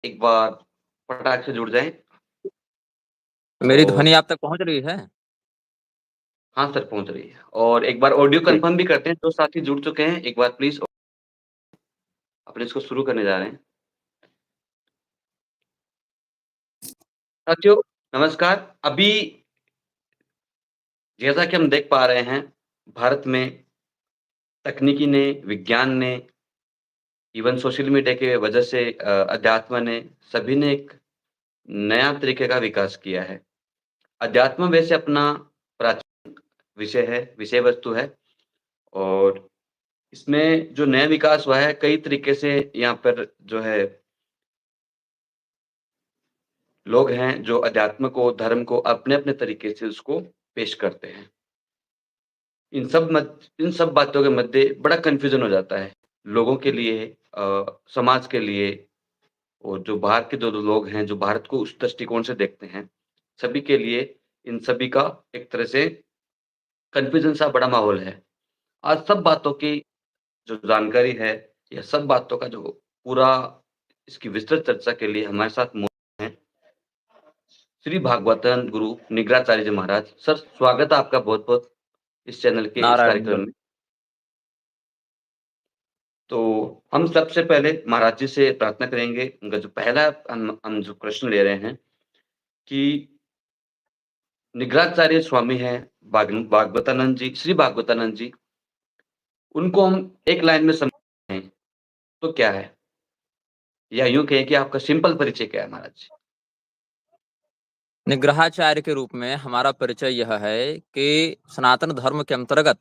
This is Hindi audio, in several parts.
एक बार फटाक से जुड़ जाएँ। मेरी और ध्वनि आप तक पहुँच रही है? हाँ सर, पहुँच रही है और एक बार ऑडियो ठीक। कन्फर्म भी करते हैं, जो साथी जुड़ चुके हैं, एक बार प्लीज़ अपन इसको शुरू करने जा रहे हैं। साथियों, नमस्कार। अभी जैसा कि हम देख पा रहे हैं, भारत में तकनीकी ने, विज्ञान ने, इवन सोशल मीडिया की वजह से अध्यात्म ने, सभी ने एक नया तरीके का विकास किया है। अध्यात्म वैसे अपना प्राचीन विषय है, विषय वस्तु है और इसमें जो नया विकास हुआ है, कई तरीके से यहाँ पर जो है लोग हैं, जो अध्यात्म को, धर्म को अपने-अपने तरीके से उसको पेश करते हैं। इन सब बातों के मध्य बड़ा कन्फ्यूज़न हो जाता है, लोगों के लिए समाज के लिए और जो बाहर के जो लोग हैं, जो भारत को उस दृष्टिकोण से देखते हैं, सभी के लिए इन सभी का एक तरह से कन्फ्यूज़न सा बड़ा माहौल है। आज सब बातों की जो जानकारी है, या सब बातों का जो पूरा इसकी विस्तृत चर्चा के लिए हमारे साथ मौजूद हैं, श्री भागवतन गुरु निग्राचार्य जी महाराज। सर, स्वागत है आपका बहुत-बहुत इस चैनल के इस नारायण कार्यक्रम में। तो हम सबसे पहले महाराज जी से प्रार्थना करेंगे, उनका जो पहला हम जो प्रश्न ले रहे हैं कि निग्राचार्य स्वामी हैं, भागवतानंद जी, श्री भागवतानंद जी, उनको हम एक लाइन में समझाएँ, तो क्या है? या यूँ कहें कि आपका सिंपल परिचय क्या है महाराज जी? निग्रहाचार्य के रूप में हमारा परिचय यह है कि सनातन धर्म के अंतर्गत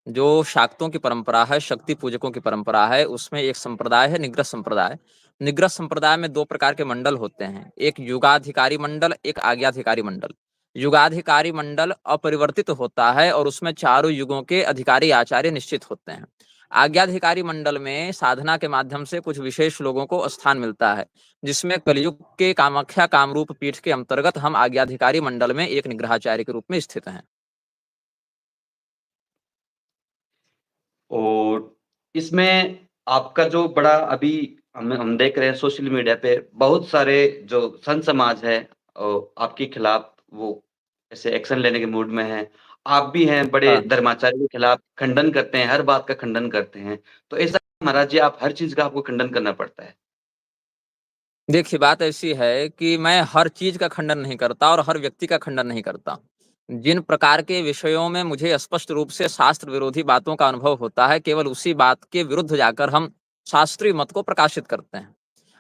जो शाक्तों की परंपरा है, शक्ति पूजकों की परंपरा है, उसमें एक संप्रदाय है निग्रह संप्रदाय। निग्रह संप्रदाय में दो प्रकार के मंडल होते हैं, एक युगाधिकारी मंडल, एक आज्ञाधिकारी मंडल। युगाधिकारी मंडल अपरिवर्तित होता है और उसमें चारों युगों के अधिकारी आचार्य निश्चित होते हैं। आज्ञाधिकारी मंडल में साधना के माध्यम से कुछ विशेष लोगों को स्थान मिलता है, जिसमें कलयुग के कामाख्या कामरूप पीठ के अंतर्गत हम आज्ञाधिकारी मंडल में एक निग्रहाचार्य के रूप में स्थित हैं। और इसमें आपका जो बड़ा अभी हम देख रहे हैं सोशल मीडिया पे बहुत सारे जो संत समाज है आपके खिलाफ वो ऐसे एक्शन लेने के मूड में हैं। आप भी हैं बड़े हाँ, धर्माचार्य के खिलाफ खंडन करते हैं, हर बात का खंडन करते हैं। तो ऐसा महाराज जी आप हर चीज़ का आपको खंडन करना पड़ता है। देखिए बात ऐसी है कि मैं हर चीज का खंडन नहीं करता और हर व्यक्ति का खंडन नहीं करता। जिन प्रकार के विषयों में मुझे स्पष्ट रूप से शास्त्र विरोधी बातों का अनुभव होता है, केवल उसी बात के विरुद्ध जाकर हम शास्त्रीय मत को प्रकाशित करते हैं।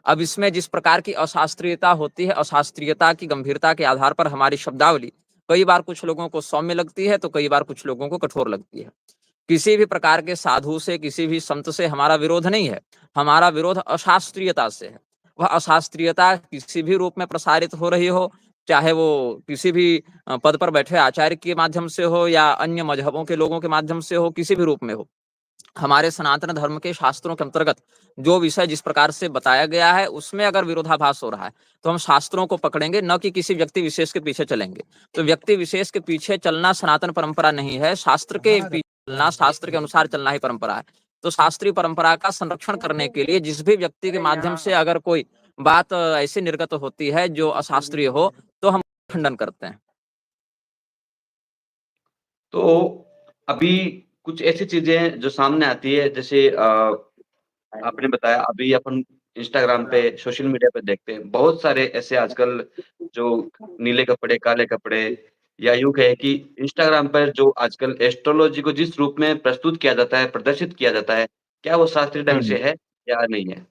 अब इसमें जिस प्रकार की अशास्त्रीयता होती है, अशास्त्रीयता की गंभीरता के आधार पर हमारी शब्दावली कई बार कुछ लोगों को सौम्य लगती है, तो कई बार कुछ लोगों को कठोर लगती है। किसी भी प्रकार के साधु से, किसी भी संत से हमारा विरोध नहीं है। हमारा विरोध अशास्त्रीयता से है। वह अशास्त्रीयता किसी भी रूप में प्रसारित हो रही हो, चाहे वो किसी भी पद पर बैठे आचार्य के माध्यम से हो या अन्य मजहबों के लोगों के माध्यम से हो, किसी भी रूप में हो। हमारे सनातन धर्म के शास्त्रों के अंतर्गत जो विषय जिस प्रकार से बताया गया है, उसमें अगर विरोधाभास हो रहा है, तो हम शास्त्रों को पकड़ेंगे, न कि किसी व्यक्ति विशेष के पीछे चलेंगे। तो व्यक्ति विशेष के पीछे चलना सनातन परंपरा नहीं है, शास्त्र के पीछे चलना, शास्त्र के अनुसार चलना ही परंपरा है। तो शास्त्रीय परंपरा का संरक्षण करने के लिए जिस भी व्यक्ति के माध्यम से अगर कोई बात ऐसी निर्गत होती है जो अशास्त्रीय हो, तो हम खंडन करते हैं। तो अभी कुछ ऐसी चीज़ें हैं जो सामने आती है जैसे आपने बताया अभी अपन इंस्टाग्राम पे, सोशल मीडिया पे देखते हैं, बहुत सारे ऐसे आजकल जो नीले कपड़े, काले कपड़े या यूँ कहें कि इंस्टाग्राम पर जो आजकल एस्ट्रोलॉजी को जिस रूप में प्रस्तुत किया जाता है, प्रदर्शित किया जाता है, क्या वो शास्त्रीय ढंग से है या नहीं है?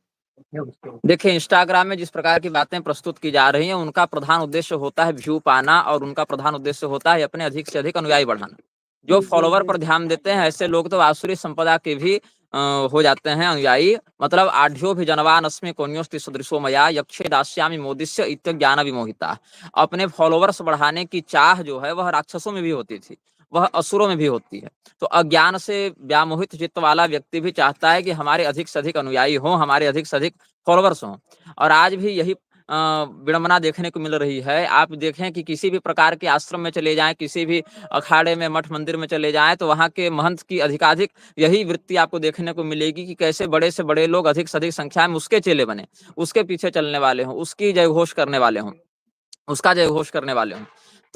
देखिए इंस्टाग्राम में जिस प्रकार की बातें प्रस्तुत की जा रही हैं, उनका प्रधान उद्देश्य होता है व्यू पाना और उनका प्रधान उद्देश्य होता है अपने अधिक से अधिक अनुयायी बढ़ाना। जो फॉलोवर पर ध्यान देते हैं, ऐसे लोग तो आसुरी संपदा के भी हो जाते हैं अनुयायी। मतलब आढ्यो भी जनवान अस्मि कोन्योस्ति सदृशो मया यक्षे दास्यामि मोदिस्य इत्य ज्ञान विमोहिता। अपने फॉलोवर्स बढ़ाने की चाह जो है वह राक्षसों में भी होती थी, वह असुरों में भी होती है। तो अज्ञान से व्यामोहित चित्त वाला व्यक्ति भी चाहता है कि हमारे अधिक से अधिक अनुयायी हों, हमारे अधिक से अधिक फॉलोवर्स हों। और आज भी यही विडंबना देखने को मिल रही है। आप देखें कि किसी भी प्रकार के आश्रम में चले जाएँ, किसी भी अखाड़े में, मठ मंदिर में चले जाएँ, तो वहाँ के महंत की अधिकाधिक यही वृत्ति आपको देखने को मिलेगी कि कैसे बड़े से बड़े लोग अधिक से अधिक संख्या में उसके चेले बने, उसके पीछे चलने वाले हों, उसकी जयघोष करने वाले हों, उसका जयघोष करने वाले हों।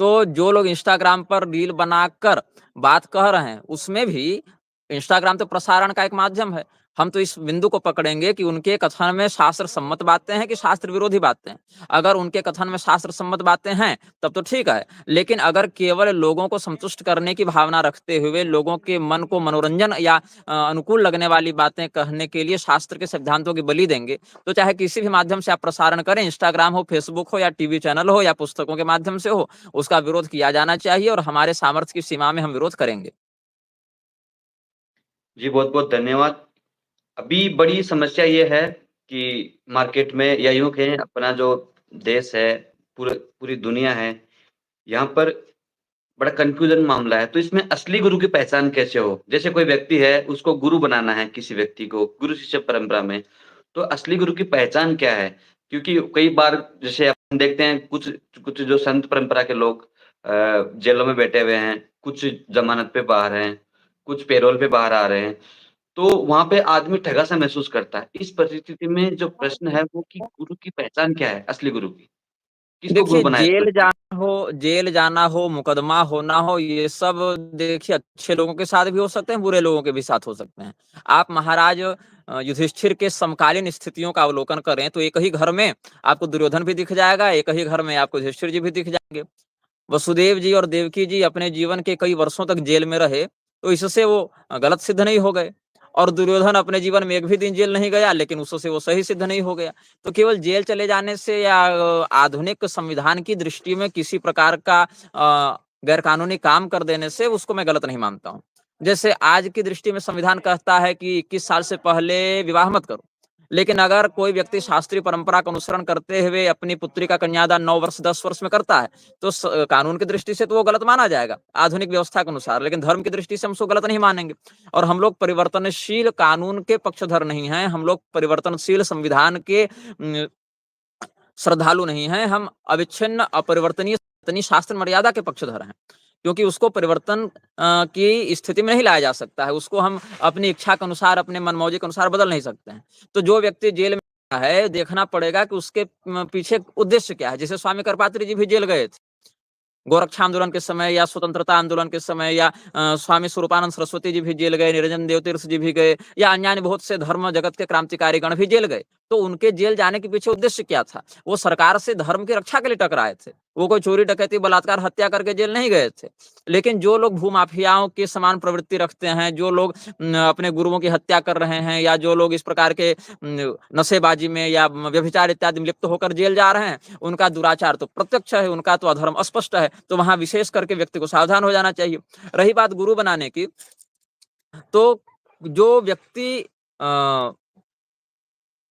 तो जो लोग इंस्टाग्राम पर रील बनाकर बात कह रहे हैं, उसमें भी इंस्टाग्राम तो प्रसारण का एक माध्यम है। हम तो इस बिंदु को पकड़ेंगे कि उनके कथन में शास्त्र सम्मत बातें हैं कि शास्त्र विरोधी बातें हैं। अगर उनके कथन में शास्त्र सम्मत बातें हैं, तब तो ठीक है। लेकिन अगर केवल लोगों को संतुष्ट करने की भावना रखते हुए लोगों के मन को मनोरंजन या अनुकूल लगने वाली बातें कहने के लिए शास्त्र के सिद्धांतों की बलि देंगे, तो चाहे किसी भी माध्यम से आप प्रसारण करें, इंस्टाग्राम हो, फेसबुक हो या टीवी चैनल हो या पुस्तकों के माध्यम से हो, उसका विरोध किया जाना चाहिए और हमारे सामर्थ्य की सीमा में हम विरोध करेंगे। जी, बहुत-बहुत धन्यवाद। अभी बड़ी समस्या ये है कि मार्केट में या यूँ कहें अपना जो देश है, पूरी दुनिया है, यहाँ पर बड़ा कन्फ्यूज़न मामला है। तो इसमें असली गुरु की पहचान कैसे हो? जैसे कोई व्यक्ति है, उसको गुरु बनाना है किसी व्यक्ति को, गुरु शिष्य परंपरा में, तो असली गुरु की पहचान क्या है? क्योंकि कई बार जैसे अपन देखते हैं कुछ कुछ जो संत परंपरा के लोग जेलों में बैठे हुए हैं, कुछ ज़मानत पे बाहर हैं, कुछ पैरोल पे बाहर आ रहे हैं। तो वहाँ पे आदमी ठगा-सा महसूस करता है। इस परिस्थिति में जो प्रश्न है वो कि गुरु की पहचान क्या है, असली गुरु की? किसको गुरु देखिए, बनाया जाना चाहिए? जेल जाना हो, मुकदमा होना हो, ये सब देखिए अच्छे लोगों के साथ भी हो सकते हैं, बुरे लोगों के भी साथ हो सकते हैं। आप महाराज युधिष्ठिर के समकालीन स्थितियों का अवलोकन करें, तो एक ही घर में आपको दुर्योधन भी दिख जाएगा, एक ही घर में आपको युधिष्ठिर जी भी दिख जाएँगे। वसुदेव जी और देवकी जी अपने जीवन के कई वर्षों तक जेल में रहे, तो इससे वो गलत सिद्ध नहीं हो गए और दुर्योधन अपने जीवन में एक भी दिन जेल नहीं गया, लेकिन उससे वो सही सिद्ध नहीं हो गया। तो केवल जेल चले जाने से या आधुनिक संविधान की दृष्टि में किसी प्रकार का गैरकानूनी काम कर देने से उसको मैं गलत नहीं मानता हूँ। जैसे आज की दृष्टि में संविधान कहता है कि 21 साल से पहले विवाह मत करो। लेकिन अगर कोई व्यक्ति शास्त्रीय परंपरा का अनुसरण करते हुए अपनी पुत्री का कन्यादान 9 वर्ष, 10 वर्ष में करता है, तो कानून की दृष्टि से तो वो गलत माना जाएगा, आधुनिक व्यवस्था के अनुसार। लेकिन धर्म की दृष्टि से हम उसको गलत नहीं मानेंगे। और हम लोग परिवर्तनशील कानून के पक्षधर नहीं हैं, हम लोग परिवर्तनशील संविधान के श्रद्धालु नहीं हैं, हम अविच्छिन्न, अपरिवर्तनीय सनातनी शास्त्र मर्यादा के पक्षधर हैं। क्योंकि उसको परिवर्तन की स्थिति में नहीं लाया जा सकता है, उसको हम अपनी इच्छा के अनुसार, अपने मनमौजी के अनुसार बदल नहीं सकते हैं। तो जो व्यक्ति जेल में है, देखना पड़ेगा कि उसके पीछे उद्देश्य क्या है। जैसे स्वामी करपात्री जी भी जेल गए थे। गोरक्षा आंदोलन के समय या स्वतंत्रता आंदोलन के समय या स्वामी स्वरूपानंद सरस्वती जी भी जेल गए, निरंजन देव तीर्थ जी भी गए या अन्य बहुत से धर्म जगत के क्रांतिकारी गण भी जेल गए। तो उनके जेल जाने के पीछे उद्देश्य क्या था? वो सरकार से धर्म की रक्षा के लिए टकराए थे। वो कोई चोरी डकैती बलात्कार हत्या करके जेल नहीं गए थे। लेकिन जो लोग भूमाफियाओं के समान प्रवृत्ति रखते हैं, जो लोग अपने गुरुओं की हत्या कर रहे हैं या जो लोग इस प्रकार के नशेबाजी में या व्यभिचार इत्यादि में लिप्त होकर जेल जा रहे हैं, उनका दुराचार तो प्रत्यक्ष है, उनका तो अधर्म स्पष्ट है। तो वहाँ विशेष करके व्यक्ति को सावधान हो जाना चाहिए। रही बात गुरु बनाने की, तो जो व्यक्ति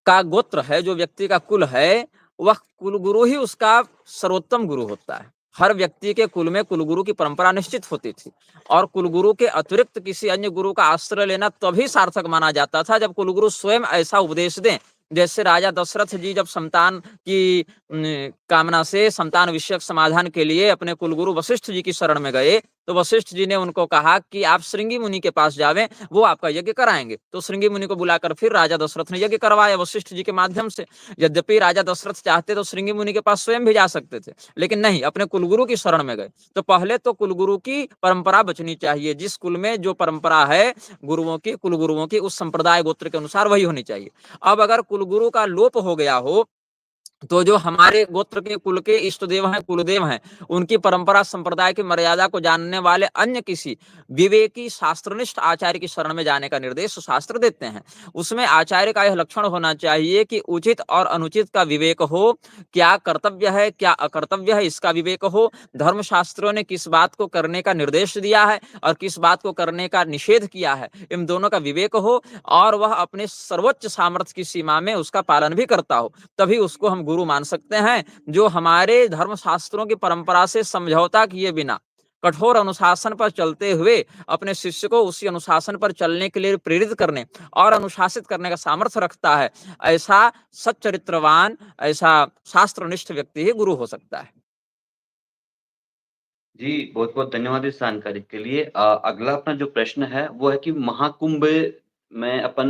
का गोत्र है, जो व्यक्ति का कुल है, वह कुलगुरु ही उसका सर्वोत्तम गुरु होता है। हर व्यक्ति के कुल में कुलगुरु की परंपरा निश्चित होती थी और कुलगुरु के अतिरिक्त किसी अन्य गुरु का आश्रय लेना तभी सार्थक माना जाता था जब कुलगुरु स्वयं ऐसा उपदेश दें। जैसे राजा दशरथ जी जब संतान की कामना से संतान विषयक समाधान के लिए अपने कुलगुरु वशिष्ठ जी की शरण में गए, तो वशिष्ठ जी ने उनको कहा कि आप श्रृंगी मुनि के पास जावें, वो आपका यज्ञ कराएंगे। तो श्रृंगी मुनि को बुलाकर फिर राजा दशरथ ने यज्ञ करवाया वशिष्ठ जी के माध्यम से। यद्यपि राजा दशरथ चाहते तो श्रृंगी मुनि के पास स्वयं भी जा सकते थे, लेकिन नहीं, अपने कुलगुरु की शरण में गए। तो पहले तो कुलगुरु की परंपरा बचनी चाहिए। जिस कुल में जो परंपरा है गुरुओं की, कुलगुरुओं की, उस संप्रदाय गोत्र के अनुसार वही होनी चाहिए। अब अगर कुलगुरु का लोप हो गया हो, तो जो हमारे गोत्र के कुल के इष्ट देव हैं, कुलदेव हैं, उनकी परंपरा संप्रदाय की मर्यादा को जानने वाले अन्य किसी विवेकी शास्त्रनिष्ठ आचार्य की शरण में जाने का निर्देश शास्त्र देते हैं। उसमें आचार्य का यह लक्षण होना चाहिए कि उचित और अनुचित का विवेक हो, क्या कर्तव्य है, क्या अकर्तव्य है, इसका विवेक हो। धर्मशास्त्रों ने किस बात को करने का निर्देश दिया है और किस बात को करने का निषेध किया है, इन दोनों का विवेक हो और वह अपने सर्वोच्च सामर्थ्य की सीमा में उसका पालन भी करता हो, तभी उसको हम गुरु मान सकते हैं। जो हमारे धर्म शास्त्रों की परंपरा से समझौता किए बिना कठोर अनुशासन पर चलते हुए अपने शिष्य को उसी अनुशासन पर चलने के लिए प्रेरित करने और अनुशासित करने का सामर्थ्य रखता है, ऐसा सच्चरित्रवान, ऐसा शास्त्रनिष्ठ व्यक्ति ही गुरु हो सकता है। जी, बहुत-बहुत धन्यवाद इस जानकारी के लिए। अगला अपना जो प्रश्न है, वो है कि महाकुंभ में अपन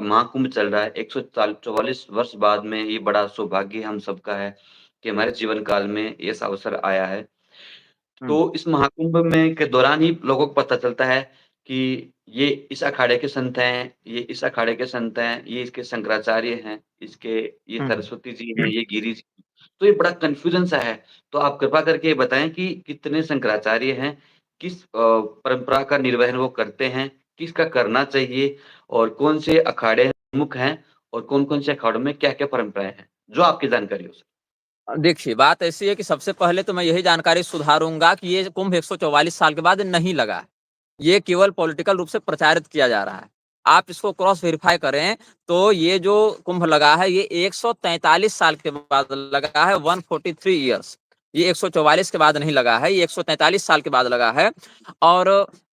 महाकुंभ चल रहा है, 144 वर्ष बाद में ये बड़ा सौभाग्य हम सबका है कि हमारे जीवन काल में ऐसा अवसर आया है। हुँ, तो इस महाकुंभ में के दौरान ही लोगों को पता चलता है कि ये इस अखाड़े के संत हैं, ये इस अखाड़े के संत हैं, ये इसके शंकराचार्य हैं, इसके ये हुँ। सरस्वती जी हैं, ये गिरि जी हैं। तो ये बड़ा कन्फ्यूज़न सा है। तो आप कृपा करके ये बताएँ कि कितने शंकराचार्य हैं? किस परंपरा का निर्वहन वो करते हैं? किसका करना चाहिए? और कौन से अखाड़े प्रमुख हैं? और कौन-कौन से अखाड़ों में क्या-क्या परंपराएँ हैं? जो आपकी जानकारी हो सके। देखिए, बात ऐसी है कि सबसे पहले तो मैं यही जानकारी सुधारूँगा कि ये कुंभ 144 साल के बाद नहीं लगा है। ये केवल पॉलिटिकल रूप से प्रचारित किया जा रहा है। आप इसको क्रॉस वेरीफाई करें, तो ये जो कुंभ लगा है, ये 143 साल के बाद लगा है, 143 ईयर्स। ये 144 के बाद नहीं लगा है, ये 143 साल के बाद लगा है। और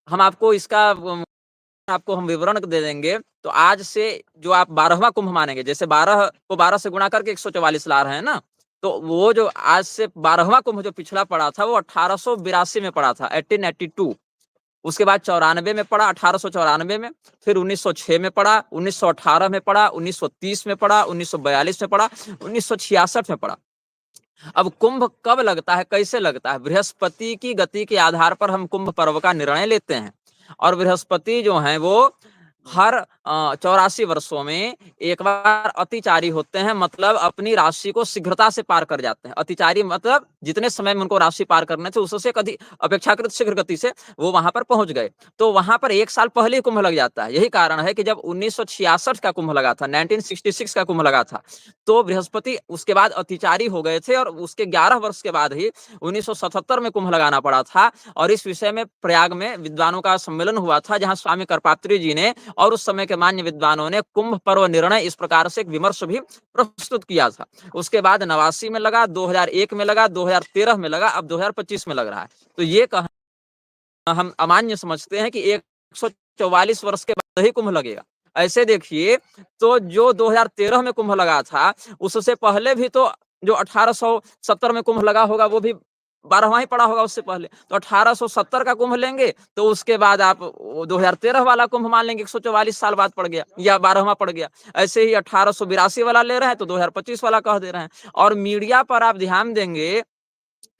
हम आपको इसका आपको हम विवरण दे देंगे, तो आज से जो आप 12वाँ कुंभ मानेंगे, जैसे 12 को 12 से गुणा करके 144 ला रहे हैं ना, तो वो जो आज से 12वाँ कुंभ जो पिछला पड़ा था, वो 1882 में पड़ा था, 1882। उसके बाद 94 में पड़ा, 1894 में, फिर 1906 में पड़ा, 1918 में पड़ा, 1930 में पड़ा, 1942 में पड़ा, 1966 में पड़ा। अब कुंभ कब लगता है, कैसे लगता है? बृहस्पति की गति के आधार पर हम कुंभ पर्व का निर्णय लेते हैं। और बृहस्पति जो हैं वो हर 84 वर्षों में एक बार अतिचारी होते हैं, मतलब अपनी राशि को शीघ्रता से पार कर जाते हैं। अतिचारी मतलब जितने समय में उनको राशि पार करने थे, उससे कभी अपेक्षाकृत शीघ्र गति से वो वहां पर पहुंच गए। तो वहां पर 1 साल पहले ही कुंभ लग जाता है। यही कारण है कि जब 1966 का कुंभ लगा था, 1966 का कुंभ लगा था, तो बृहस्पति उसके बाद अतिचारी हो गए थे और उसके 11 वर्ष के बाद ही 1977 में कुंभ लगाना पड़ा था। और इस विषय में प्रयाग में विद्वानों का सम्मेलन हुआ था, जहां स्वामी करपात्री जी ने और उस समय के मान्य विद्वानों ने कुंभ पर्व निर्णय इस प्रकार से एक विमर्श भी प्रस्तुत किया था। उसके बाद 89 में लगा, 2001 में लगा, 2013 में लगा, अब 2025 में लग रहा है। तो ये हम अमान्य समझते हैं कि 144 वर्ष के बाद ही कुंभ लगेगा। ऐसे देखिए, तो जो 2013 में कुंभ लगा था, उससे पहले भी तो जो 1870 में कुंभ लगा होगा, वो भी 12वाँ ही पड़ा होगा उससे पहले। तो 1870 का कुंभ लेंगे, तो उसके बाद आप वो 2013 वाला कुंभ मान लेंगे, 144 साल बाद पड़ गया या 12वाँ पड़ गया। ऐसे ही 1882 वाला ले रहे हैं, तो 2025 वाला कह दे रहे हैं। और मीडिया पर आप ध्यान देंगे,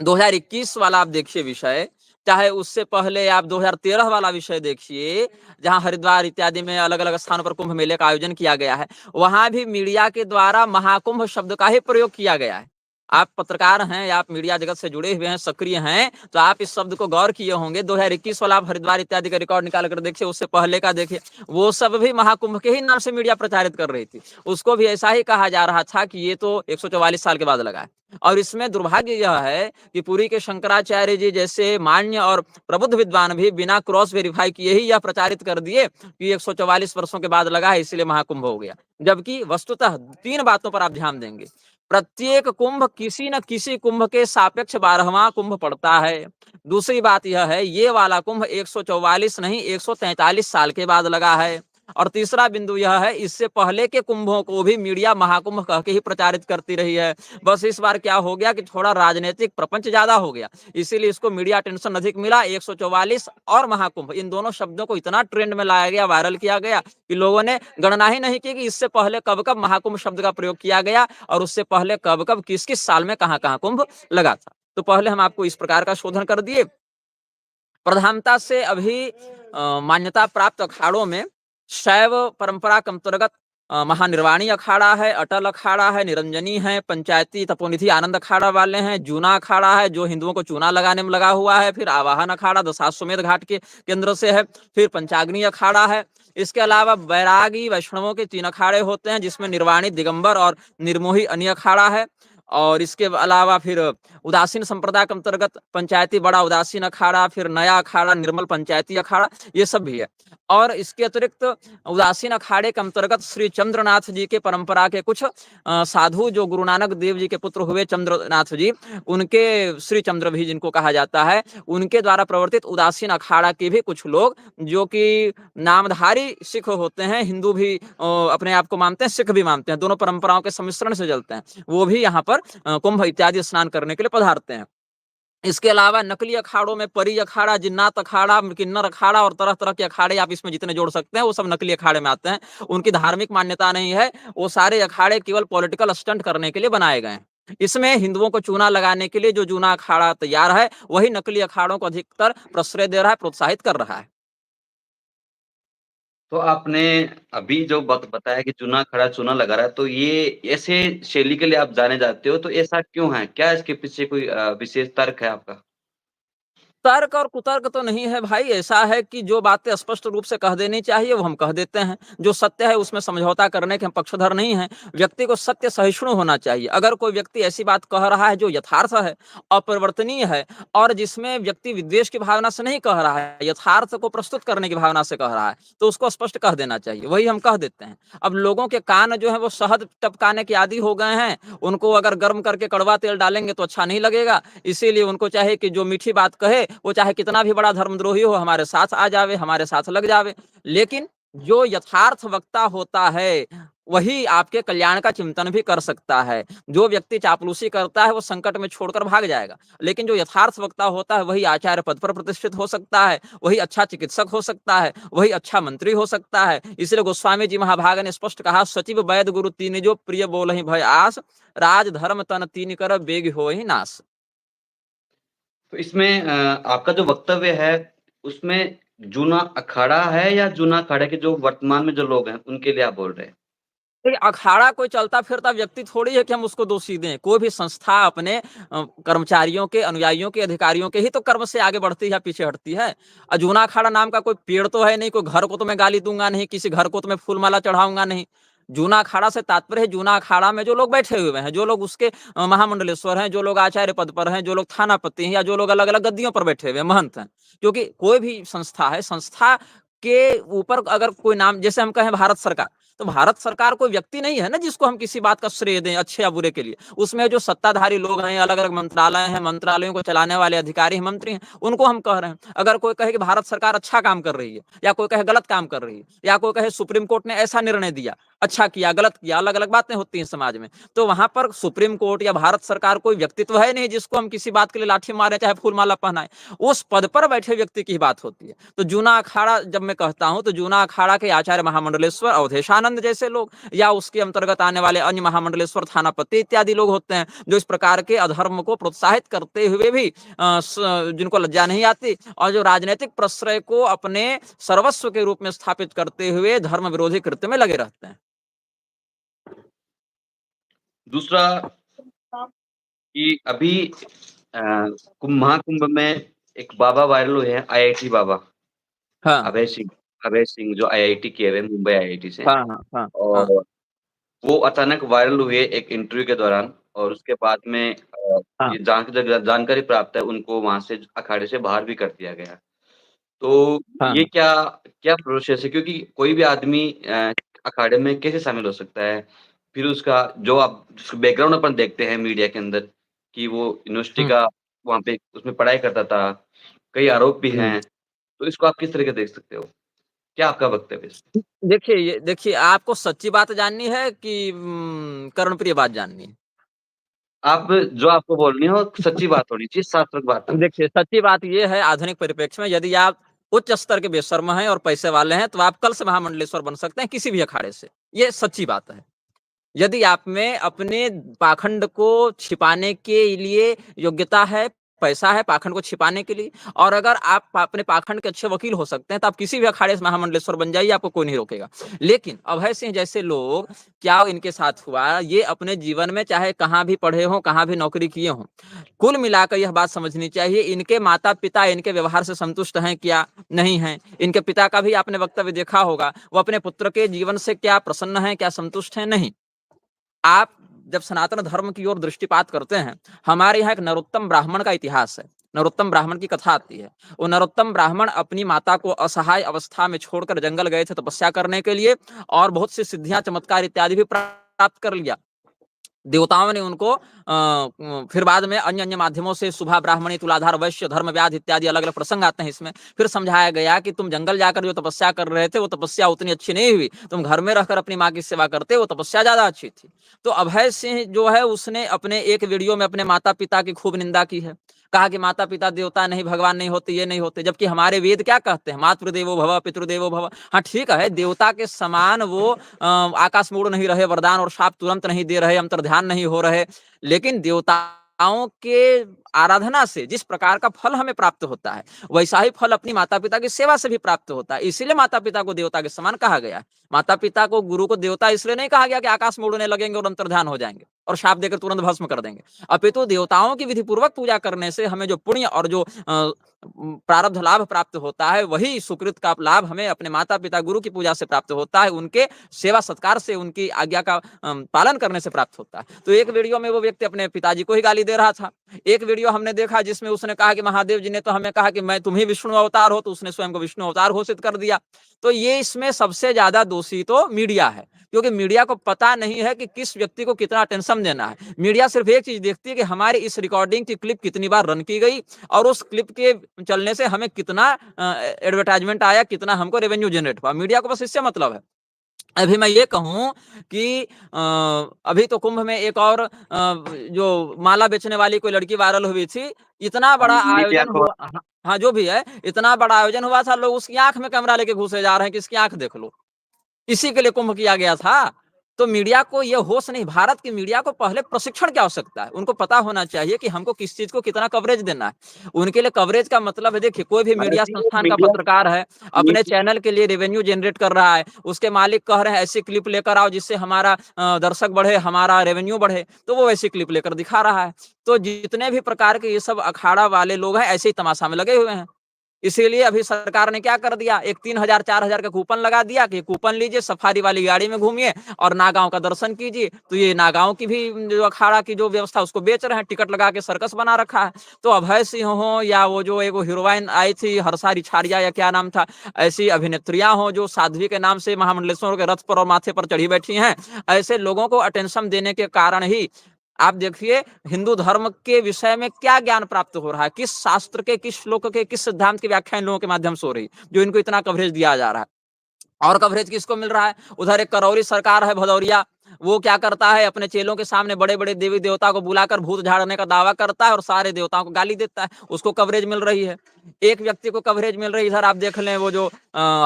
2021 वाला आप देखिए विषय, चाहे उससे पहले आप 2013 वाला विषय देखिए, जहाँ हरिद्वार इत्यादि में अलग-अलग स्थानों पर कुंभ मेले का आयोजन किया गया है। वहाँ भी मीडिया के द्वारा महाकुंभ शब्द का ही प्रयोग किया गया है। आप पत्रकार हैं या आप मीडिया जगत से जुड़े हुए हैं, सक्रिय हैं, तो आप इस शब्द को गौर किए होंगे। 2021 वाला आप हरिद्वार इत्यादि का रिकॉर्ड निकाल कर देखिए, उससे पहले का देखिए, वो सब भी महाकुंभ के ही नाम से मीडिया प्रचारित कर रही थी। उसको भी ऐसा ही कहा जा रहा था कि ये तो 144 साल के बाद लगा है। और इसमें दुर्भाग्य यह है कि पुरी के शंकराचार्य जी जैसे मान्य और प्रबुद्ध विद्वान भी बिना क्रॉस वेरीफाई किए ही यह प्रचारित कर दिए कि 144 वर्षों के बाद लगा है, इसलिए महाकुंभ हो गया। जबकि वस्तुतः 3 बातों पर आप ध्यान देंगे। प्रत्येक कुंभ किसी न किसी कुंभ के सापेक्ष 12वां कुंभ पड़ता है। दूसरी बात यह है, ये वाला कुंभ 144 नहीं, 143 साल के बाद लगा है। और तीसरा बिंदु यह है, इससे पहले के कुंभों को भी मीडिया महाकुंभ कह के ही प्रचारित करती रही है। बस इस बार क्या हो गया कि थोड़ा राजनीतिक प्रपंच ज्यादा हो गया, इसीलिए इसको मीडिया अटेंशन अधिक मिला। 144 और महाकुंभ, इन दोनों शब्दों को इतना ट्रेंड में लाया गया, वायरल किया गया कि लोगों ने गणना ही नहीं की कि इससे पहले कब कब महाकुंभ शब्द का प्रयोग किया गया और उससे पहले कब कब किस किस साल में कहाँ कहाँ कुंभ लगा था। तो पहले हम आपको इस प्रकार का शोधन कर दिए। प्रधानता से अभी मान्यता प्राप्त अखाड़ों में शैव परंपरा के अंतर्गत महानिर्वाणी अखाड़ा है, अटल अखाड़ा है, निरंजनी है, पंचायती तपोनिधि आनंद अखाड़ा वाले हैं, जूना अखाड़ा है जो हिंदुओं को चूना लगाने में लगा हुआ है, फिर आवाहन अखाड़ा दशाश्वमेध घाट के केंद्र से है, फिर पंचाग्नि अखाड़ा है। इसके अलावा बैरागी वैष्णवों के 3 अखाड़े होते हैं, जिसमें निर्वाणी, दिगंबर और निर्मोही अन्य अखाड़ा है। और इसके अलावा फिर उदासीन संप्रदाय के अंतर्गत पंचायती बड़ा उदासीन अखाड़ा, फिर नया अखाड़ा, निर्मल पंचायती अखाड़ा, ये सब भी है। और इसके अतिरिक्त उदासीन अखाड़े के अंतर्गत श्री चंद्रनाथ जी के परंपरा के कुछ साधु जो गुरु नानक देव जी के पुत्र हुए चंद्रनाथ जी, उनके श्री चंद्र भी जिनको कहा जाता है, उनके द्वारा प्रवर्तित उदासीन अखाड़ा के भी कुछ लोग जो कि नामधारी सिख होते हैं, हिंदू भी अपने आप को मानते हैं, सिख भी मानते हैं, दोनों परंपराओं के सम्मिश्रण से चलते हैं, वो भी यहाँ पर कुंभ इत्यादि स्नान करने के लिए पधारते हैं। इसके अलावा नकली अखाड़ों में परी अखाड़ा, जिन्नात अखाड़ा, किन्नर अखाड़ा और तरह-तरह के अखाड़े आप इसमें जितने जोड़ सकते हैं, वो सब नकली अखाड़े में आते हैं। उनकी धार्मिक मान्यता नहीं है, वो सारे अखाड़े केवल पॉलिटिकल स्टंट करने के लिए बनाए गए हैं। इसमें हिंदुओं को चूना लगाने के लिए जो जूना अखाड़ा तैयार है, वही नकली अखाड़ों को अधिकतर प्रश्रय दे रहा है, प्रोत्साहित कर रहा है। तो आपने अभी जो बताया कि चूना खड़ा चूना लगा रहा है, तो ये ऐसे शैली के लिए आप जाने जाते हो, तो ऐसा क्यों है? क्या इसके पीछे कोई विशेष तर्क है आपका? तर्क और कुतर्क तो नहीं है भाई, ऐसा है कि जो बातें स्पष्ट रूप से कह देनी चाहिए वो हम कह देते हैं। जो सत्य है उसमें समझौता करने के हम पक्षधर नहीं हैं। व्यक्ति को सत्य सहिष्णु होना चाहिए। अगर कोई व्यक्ति ऐसी बात कह रहा है जो यथार्थ है, अपरिवर्तनीय है और जिसमें व्यक्ति विद्वेष की भावना से नहीं कह रहा है, यथार्थ को प्रस्तुत करने की भावना से कह रहा है, तो उसको स्पष्ट कह देना चाहिए। वही हम कह देते हैं। अब लोगों के कान जो है वो शहद टपकाने के आदी हो गए हैं। उनको अगर गर्म करके कड़वा तेल डालेंगे तो अच्छा नहीं लगेगा। इसीलिए उनको चाहे कि जो मीठी बात कहे, वो चाहे कितना भी बड़ा धर्मद्रोही हो, हमारे साथ आ जावे, हमारे साथ लग जावे। लेकिन जो यथार्थ वक्ता होता है, वही आपके कल्याण का चिंतन भी कर सकता है। जो व्यक्ति चापलूसी करता है, वो संकट में छोड़कर भाग जाएगा। लेकिन जो यथार्थ वक्ता होता है, वही आचार्य पद पर प्रतिष्ठित हो सकता है, वही अच्छा चिकित्सक हो सकता है, वही अच्छा मंत्री हो सकता है। इसलिए गोस्वामी जी महाभाग ने स्पष्ट कहा, सचिव वैद्य गुरु तीन जो प्रिय बोलहि भय आस, राज धर्म तन तीन कर बेग होहि नास। तो इसमें आपका जो वक्तव्य है, उसमें जूना अखाड़ा है या जूना अखाड़े के जो वर्तमान में जो लोग हैं, उनके लिए आप बोल रहे हैं? देखिए, अखाड़ा कोई चलता-फिरता व्यक्ति थोड़ी है कि हम उसको दोषी दें। कोई भी संस्था अपने कर्मचारियों के, अनुयायियों के, अधिकारियों के ही तो कर्म से आगे बढ़ती है या पीछे हटती है। जूना अखाड़ा नाम का कोई पेड़ तो है नहीं, कोई घर को तो मैं गाली दूँगा नहीं, किसी घर को तो मैं फूल-माला चढ़ाऊँगा नहीं। जूना अखाड़ा से तात्पर्य है जूना अखाड़ा में जो लोग बैठे हुए हैं, जो लोग उसके महामंडलेश्वर हैं, जो लोग आचार्य पद पर हैं, जो लोग थानापति हैं या जो लोग अलग-अलग गद्दियों पर बैठे हुए हैं, महंत हैं। क्योंकि कोई भी संस्था है, संस्था के ऊपर अगर कोई नाम जैसे हम कहें भारत सरकार, तो भारत सरकार कोई व्यक्ति नहीं है ना जिसको हम किसी बात का श्रेय दें अच्छे या बुरे के लिए। उसमें जो सत्ताधारी लोग हैं, अलग-अलग मंत्रालय हैं, मंत्रालयों को चलाने वाले अधिकारी हैं, मंत्री हैं, उनको हम कह रहे हैं। अगर कोई कहे कि भारत सरकार अच्छा काम कर रही है या कोई कहे गलत काम कर रही है या कोई कहे सुप्रीम कोर्ट ने ऐसा निर्णय दिया, अच्छा किया, गलत किया, अलग-अलग बातें होती हैं समाज में। तो वहाँ पर सुप्रीम कोर्ट या भारत सरकार कोई व्यक्तित्व है नहीं जिसको हम किसी बात के लिए लाठी मारें, चाहे फूल-माला पहनाएँ। उस पद पर बैठे व्यक्ति की बात होती है। तो जूना अखाड़ा जब मैं कहता हूँ, तो जूना अखाड़ा के आचार्य महामंडलेश्वर अवधेशानंद जैसे लोग या उसके अंतर्गत आने वाले अन्य महामंडलेश्वर थानापति इत्यादि लोग होते हैं, जो इस प्रकार के अधर्म को प्रोत्साहित करते हुए भी जिनको लज्जा नहीं आती और जो राजनीतिक प्रश्रय को अपने सर्वस्व के रूप में स्थापित करते हुए धर्म विरोधी कृत्य में लगे रहते हैं। दूसरा कि अभी अ, महाकुंभ में एक बाबा वायरल हुए हैं, आईआईटी बाबा, हाँ, अभय सिंह अभय सिंह जो आईआईटी किए हुए हैं, मुंबई आईआईटी से। हाँ, हाँ, हाँ, हाँ, और वो अचानक वायरल हुए एक इंटरव्यू के दौरान और उसके बाद में हाँ, ये जानकारी प्राप्त है, उनको वहाँ से अखाड़े से बाहर भी कर दिया गया। तो हाँ, ये क्या क्या प्रोसेस है? क्योंकि कोई भी आदमी अखाड़े में कैसे शामिल हो सकता है? फिर उसका जो आप जिसका बैकग्राउंड अपन देखते हैं मीडिया के अंदर कि वो यूनिवर्सिटी हुँ, का वहाँ पे उसमें पढ़ाई करता था, कई आरोप भी हुँ। हैं, तो इसको आप किस तरीके देख सकते हो? क्या आपका वक्तव्य है इस पे? देखिए आपको सच्ची बात जाननी है कि कर्णप्रिय बात जाननी है? आप जो आपको बोलनी हो सच्ची बात होनी चाहिए, सार्थक बात होनी चाहिए। देखिए, सच्ची बात ये है आधुनिक परिप्रेक्ष्य में यदि आप उच्च स्तर के बेशर्म हैं और पैसे वाले हैं, तो आप कल से महामंडलेश्वर बन सकते हैं किसी भी अखाड़े से। ये सच्ची बात है। यदि आप में अपने पाखंड को छिपाने के लिए योग्यता है, पैसा है पाखंड को छिपाने के लिए और अगर आप अपने पाखंड के अच्छे वकील हो सकते हैं, तो आप किसी भी अखाड़े से महामंडलेश्वर बन जाइए, आपको कोई नहीं रोकेगा। लेकिन अभय सिंह जैसे लोग, क्या इनके साथ हुआ, ये अपने जीवन में चाहे कहाँ भी पढ़े हों, कहाँ भी नौकरी किए हों, कुल मिलाकर यह बात समझनी चाहिए, इनके माता-पिता इनके व्यवहार से संतुष्ट हैं क्या? नहीं हैं। इनके पिता का भी आपने वक्तव्य देखा होगा, वो अपने पुत्र के जीवन से क्या प्रसन्न हैं, क्या संतुष्ट हैं? नहीं। आप जब सनातन धर्म की ओर दृष्टिपात करते हैं, हमारे यहाँ एक नरोत्तम ब्राह्मण का इतिहास है। नरोत्तम ब्राह्मण की कथा आती है। वो नरोत्तम ब्राह्मण अपनी माता को असहाय अवस्था में छोड़कर जंगल गए थे तपस्या करने के लिए, और बहुत सी सिद्धियां चमत्कार इत्यादि भी प्राप्त कर लिया। देवताओं ने उनको फिर बाद में अन्य अन्य माध्यमों से सुभा ब्राह्मणी तुलाधार वैश्य धर्म व्याध इत्यादि अलग अलग प्रसंग आते हैं इसमें, फिर समझाया गया कि तुम जंगल जाकर जो तपस्या कर रहे थे वो तपस्या उतनी अच्छी नहीं हुई, तुम घर में रहकर अपनी माँ की सेवा करते वो तपस्या ज्यादा अच्छी थी। तो अभय सिंह जो है उसने अपने एक वीडियो में अपने माता पिता की खूब निंदा की है, कहा कि माता पिता देवता नहीं, भगवान नहीं होते, ये नहीं होते, जबकि हमारे वेद क्या कहते हैं, मातृदेवो भव पितृदेवो भव। हाँ ठीक है, देवता के समान वो आकाश में उड़ नहीं रहे, वरदान और शाप तुरंत नहीं दे रहे, अंतर्ध्यान नहीं हो रहे, लेकिन देवताओं के आराधना से जिस प्रकार का फल हमें प्राप्त होता है, वैसा ही फल अपनी माता पिता की सेवा से भी प्राप्त होता है। इसीलिए माता पिता को देवता के समान कहा गया है। माता पिता को, गुरु को देवता इसलिए नहीं कहा गया कि आकाश में उड़ने लगेंगे और अंतर्ध्यान हो जाएंगे और शाप देकर तुरंत भस्म कर देंगे, अपितु देवताओं की विधि पूर्वक पूजा करने से हमें जो पुण्य और जो प्रारब्ध लाभ प्राप्त होता है, वही सुकृत का लाभ हमें अपने माता पिता गुरु की पूजा से प्राप्त होता है, उनके सेवा सत्कार से, उनकी आज्ञा का पालन करने से प्राप्त होता है। तो एक वीडियो में वो व्यक्ति अपने पिताजी को ही गाली दे रहा था। एक वीडियो हमने देखा जिसमें उसने कहा कि महादेव जी ने तो हमें कहा कि मैं तुम ही विष्णु अवतार हो, तो उसने स्वयं को विष्णु अवतार घोषित कर दिया। तो ये इसमें सबसे ज्यादा दोषी तो मीडिया है, क्योंकि मीडिया को पता नहीं है कि किस व्यक्ति को कितना अटेंशन देना है। मीडिया सिर्फ एक चीज देखती है कि हमारी इस रिकॉर्डिंग की क्लिप कितनी बार रन की गई और उस क्लिप के चलने से हमें कितना एडवर्टाइजमेंट आया, कितना हमको रेवेन्यू जनरेट हुआ। मीडिया को बस इससे मतलब है। अभी मैं ये कहूं कि अभी तो कुंभ में एक और जो माला बेचने वाली कोई लड़की वायरल हुई थी, इतना बड़ा मीडिया आयोजन को हुआ। हाँ हाँ, जो भी है, इतना बड़ा आयोजन हुआ था, लोग उसकी आंख में कैमरा लेके घुसे जा रहे हैं कि इसकी आंख देख लो, इसी के लिए कुंभ किया गया था। तो मीडिया को यह होश नहीं, भारत की मीडिया को पहले प्रशिक्षण की आवश्यकता है। उनको पता होना चाहिए कि हमको किस चीज को कितना कवरेज देना है। उनके लिए कवरेज का मतलब है, देखिए कोई भी महाराज मीडिया जी, संस्थान का मीडिया पत्रकार है, अपने मीडिया चैनल के लिए रेवेन्यू जनरेट कर रहा है, उसके मालिक कह रहे हैं ऐसी क्लिप लेकर आओ जिससे हमारा दर्शक बढ़े, हमारा रेवेन्यू बढ़े, तो वो वैसी क्लिप लेकर दिखा रहा है। तो जितने भी प्रकार के ये सब अखाड़ा वाले लोग हैं, ऐसे ही तमाशा में लगे हुए हैं। इसीलिए अभी सरकार ने क्या कर दिया, एक 3000 4000 का कूपन लगा दिया कि कूपन लीजिए, सफारी वाली गाड़ी में घूमिए और नागांव का दर्शन कीजिए। तो ये नागांव की भी जो अखाड़ा की जो व्यवस्था उसको बेच रहे हैं, टिकट लगा के सर्कस बना रखा है। तो अभय सिंह हो या वो जो एक हीरोइन आई थी हर्षा रिछारिया या क्या नाम था, ऐसी अभिनेत्रियां हो जो साध्वी के नाम से महामंडलेश्वर के रथ पर और माथे पर चढ़ी बैठी हैं, ऐसे लोगों को अटेंशन देने के कारण ही आप देखिए हिंदू धर्म के विषय में क्या ज्ञान प्राप्त हो रहा है, किस शास्त्र के, किस श्लोक के, किस सिद्धांत की व्याख्या इन लोगों के माध्यम से हो रही, जो इनको इतना कवरेज दिया जा रहा है। और कवरेज किसको मिल रहा है, उधर एक करौरी सरकार है भदौरिया, वो क्या करता है, अपने चेलों के सामने बड़े बड़े देवी देवता को बुलाकर भूत झाड़ने का दावा करता है और सारे देवताओं को गाली देता है, उसको कवरेज मिल रही है। एक व्यक्ति को कवरेज मिल रही है, इधर आप देख लें वो जो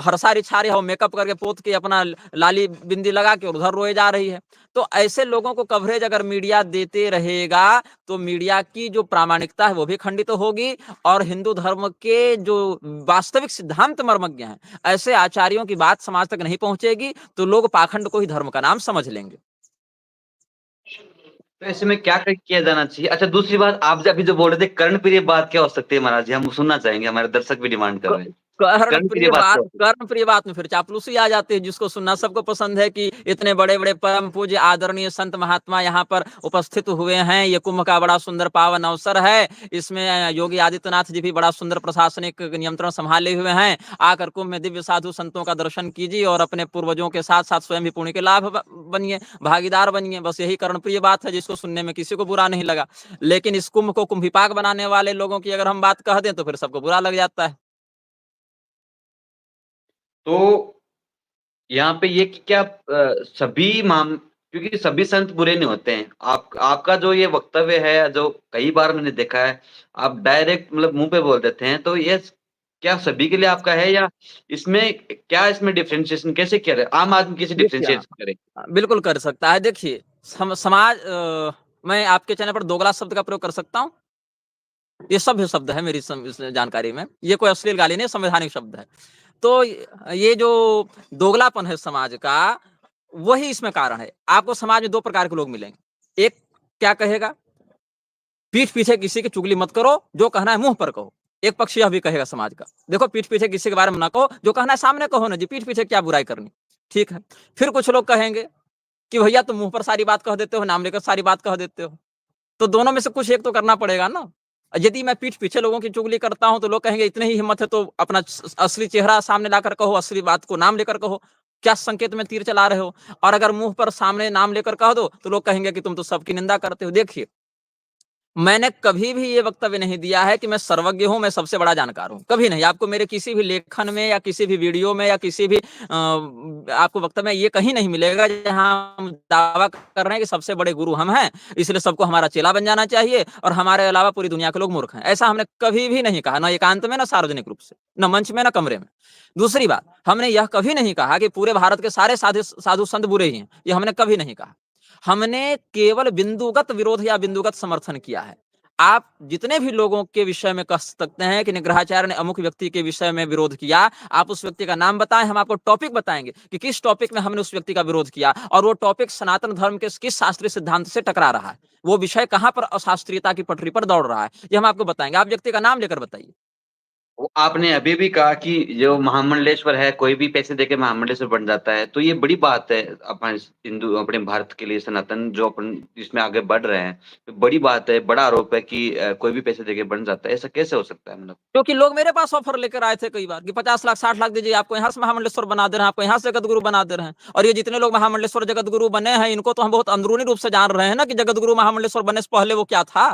हर्षा रिछारिया हो, मेकअप करके पोत के अपना लाली बिंदी लगा के उधर रोए जा रही है। तो ऐसे लोगों को कवरेज अगर मीडिया देते रहेगा तो मीडिया की जो प्रामाणिकता है वो भी खंडित तो होगी, और हिंदू धर्म के जो वास्तविक सिद्धांत मर्मज्ञ हैं, ऐसे आचार्यों की बात समाज तक नहीं पहुंचेगी, तो लोग पाखंड को ही धर्म का नाम समझ लेंगे। तो ऐसे में क्या किया जाना चाहिए? अच्छा, दूसरी बात, आप जो अभी जो बोल रहे थे कर्णप्रिय बात क्या हो सकती है महाराज जी, हम सुनना चाहेंगे, हमारे दर्शक भी डिमांड कर रहे हैं। कर्णप्रिय बात क्या हो सकती है? कर्ण प्रिय बात में फिर चापलूसी आ जाती है, जिसको सुनना सबको पसंद है कि इतने बड़े बड़े परम पूज्य आदरणीय संत महात्मा यहाँ पर उपस्थित हुए हैं, ये कुंभ का बड़ा सुंदर पावन अवसर है, इसमें योगी आदित्यनाथ जी भी बड़ा सुंदर प्रशासनिक नियंत्रण संभाले हुए हैं, आकर कुंभ में दिव्य साधु संतों का दर्शन कीजिए और अपने पूर्वजों के साथ साथ स्वयं भी पुण्य के लाभ बनिए, भागीदार बनिए। बस यही कर्णप्रिय बात है, जिसको सुनने में किसी को बुरा नहीं लगा। लेकिन इस कुंभ को कुंभिपाक बनाने वाले लोगों की अगर हम बात कह दें तो फिर सबको बुरा लग जाता है। तो यहाँ पे ये कि क्या सभी माम क्योंकि सभी संत बुरे नहीं होते हैं। आपका जो ये वक्तव्य है, जो कई बार मैंने देखा है, आप डायरेक्ट मतलब मुंह पे बोल देते हैं, तो ये क्या सभी के लिए आपका है, या इसमें क्या, इसमें डिफरेंशिएशन कैसे किया जाए, आम आदमी कैसे देखिए डिफरेंशिएट करे? बिल्कुल कर सकता है। देखिए समाज मैं आपके चैनल पर दोगला शब्द का प्रयोग कर सकता हूँ, ये सभ्य शब्द है मेरी इस जानकारी में, ये कोई अश्लील गाली नहीं, संवैधानिक शब्द है। तो ये जो दोगलापन है समाज का, वही इसमें कारण है। आपको समाज में दो प्रकार के लोग मिलेंगे। एक क्या कहेगा, पीठ पीछे किसी की चुगली मत करो, जो कहना है मुंह पर कहो। एक पक्ष यह भी कहेगा समाज का, देखो पीठ पीछे किसी के बारे में ना कहो, जो कहना है सामने कहो ना जी, पीठ पीछे क्या बुराई करनी। ठीक है। फिर कुछ लोग कहेंगे कि भैया तुम मुँह पर सारी बात कह देते हो, नाम लेकर सारी बात कह देते हो। तो दोनों में से कुछ एक तो करना पड़ेगा ना। यदि मैं पीठ पीछे लोगों की चुगली करता हूँ, तो लोग कहेंगे इतनी ही हिम्मत है तो अपना असली चेहरा सामने लाकर कहो, असली बात को नाम लेकर कहो। क्या संकेत में तीर चला रहे हो? और अगर मुँह पर सामने नाम लेकर कह दो, तो लोग कहेंगे कि तुम तो सबकी निंदा करते हो। देखिए, मैंने कभी भी ये वक्तव्य नहीं दिया है कि मैं सर्वज्ञ हूँ, मैं सबसे बड़ा जानकार हूँ, कभी नहीं। आपको मेरे किसी भी लेखन में या किसी भी वीडियो में या किसी भी आपको वक्तव्य में ये कहीं नहीं मिलेगा जहाँ हम दावा कर रहे हैं कि सबसे बड़े गुरु हम हैं, इसलिए सबको हमारा चेला बन जाना चाहिए और हमारे अलावा पूरी दुनिया के लोग मूर्ख हैं। ऐसा हमने कभी भी नहीं कहा, ना एकांत में, ना सार्वजनिक रूप से, ना मंच में, ना कमरे में। दूसरी बात, हमने यह कभी नहीं कहा कि पूरे भारत के सारे साधु संत बुरे ही हैं, ये हमने कभी नहीं कहा। हमने केवल बिंदुगत विरोध या बिंदुगत समर्थन किया है। आप जितने भी लोगों के विषय में कह सकते हैं कि निग्रहाचार्य ने अमुक व्यक्ति के विषय में विरोध किया, आप उस व्यक्ति का नाम बताएं, हम आपको टॉपिक बताएंगे कि किस टॉपिक में हमने उस व्यक्ति का विरोध किया और वो टॉपिक सनातन धर्म के किस शास्त्रीय सिद्धांत से टकरा रहा है, वो विषय कहां पर अशास्त्रीयता की पटरी पर दौड़ रहा है, ये हम आपको बताएंगे। आप व्यक्ति का नाम लेकर बताइए। वो आपने अभी भी कहा कि जो महामंडलेश्वर है, कोई भी पैसे देके महामंडलेश्वर बन जाता है, तो ये बड़ी बात है अपन हिंदू अपने भारत के लिए, सनातन जो अपन इसमें आगे बढ़ रहे हैं। तो बड़ी बात है, बड़ा आरोप है कि कोई भी पैसे देके बन जाता है। ऐसा कैसे हो सकता है मतलब? क्योंकि लोग मेरे पास ऑफर लेकर आए थे कई बार कि 50 लाख 60 लाख दीजिए, आपको यहाँ से महामंडलेश्वर बना दे रहे हैं, आपको यहाँ से जगत गुरु बना दे रहे हैं। और ये जितने लोग महामंडलेश्वर जगत गुरु बने हैं, इनको तो हम बहुत अंदरूनी रूप से जान रहे हैं ना कि जगत गुरु महामंडलेश्वर बनने से पहले वो क्या था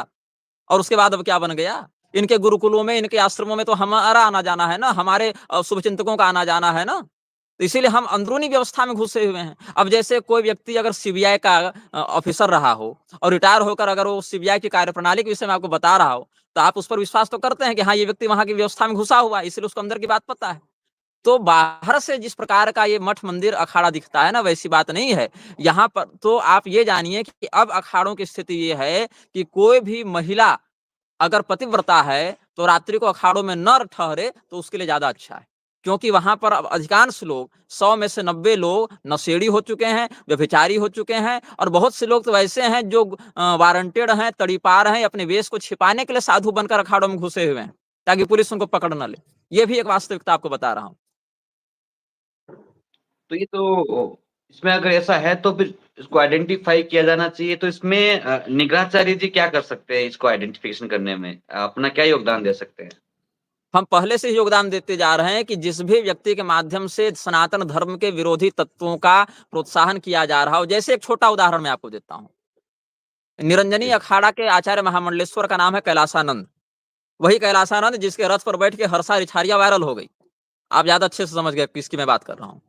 और उसके बाद अब क्या बन गया। इनके गुरुकुलों में, इनके आश्रमों में तो हमारा आना जाना है ना, हमारे शुभचिंतकों का आना जाना है ना। तो इसीलिए हम अंदरूनी व्यवस्था में घुसे हुए हैं। अब जैसे कोई व्यक्ति अगर सीबीआई का ऑफिसर रहा हो और रिटायर होकर अगर वो सीबीआई की कार्यप्रणाली के विषय में आपको बता रहा हो, तो आप उस पर विश्वास तो करते हैं कि हाँ, ये व्यक्ति वहां की व्यवस्था में घुसा हुआ है, इसलिए उसको अंदर की बात पता है। तो बाहर से जिस प्रकार का ये मठ मंदिर अखाड़ा दिखता है ना, वैसी बात नहीं है। यहाँ पर तो आप ये जानिए कि अब अखाड़ों की स्थिति ये है कि कोई भी महिला अगर पतिव्रता है, तो रात्रि को अखाड़ों में न ठहरे तो उसके लिए ज्यादा अच्छा है। क्योंकि वहां पर अब अधिकांश लोग, 100 में से 90 लोग नशेड़ी हो चुके हैं, व्यभिचारी हो चुके हैं, और बहुत से लोग तो ऐसे हैं जो वारंटेड हैं, तड़ीपार हैं, अपने वेश को छिपाने के लिए साधु बनकर अखाड़ों में घुसे हुए हैं ताकि पुलिस उनको पकड़ न ले। ये भी एक वास्तविकता आपको बता रहा हूँ। तो ये तो इसमें अगर ऐसा है तो फिर इसको आइडेंटिफ़ाई किया जाना चाहिए। तो इसमें निग्रहाचार्य जी क्या कर सकते हैं इसको आइडेंटिफ़िकेशन करने में? अपना क्या योगदान दे सकते हैं? हम पहले से ही योगदान देते जा रहे हैं कि जिस भी व्यक्ति के माध्यम से सनातन धर्म के विरोधी तत्वों का प्रोत्साहन किया जा रहा हो, जैसे एक छोटा उदाहरण मैं आपको देता हूँ। निरंजनी जी। अखाड़ा के आचार्य महामंडलेश्वर का नाम है कैलासानंद। वही कैलासानंद जिसके रथ पर बैठ के हर्षा रिछारिया वायरल हो गई। आप ज्यादा अच्छे से समझ गए किसकी मैं बात कर रहा हूँ।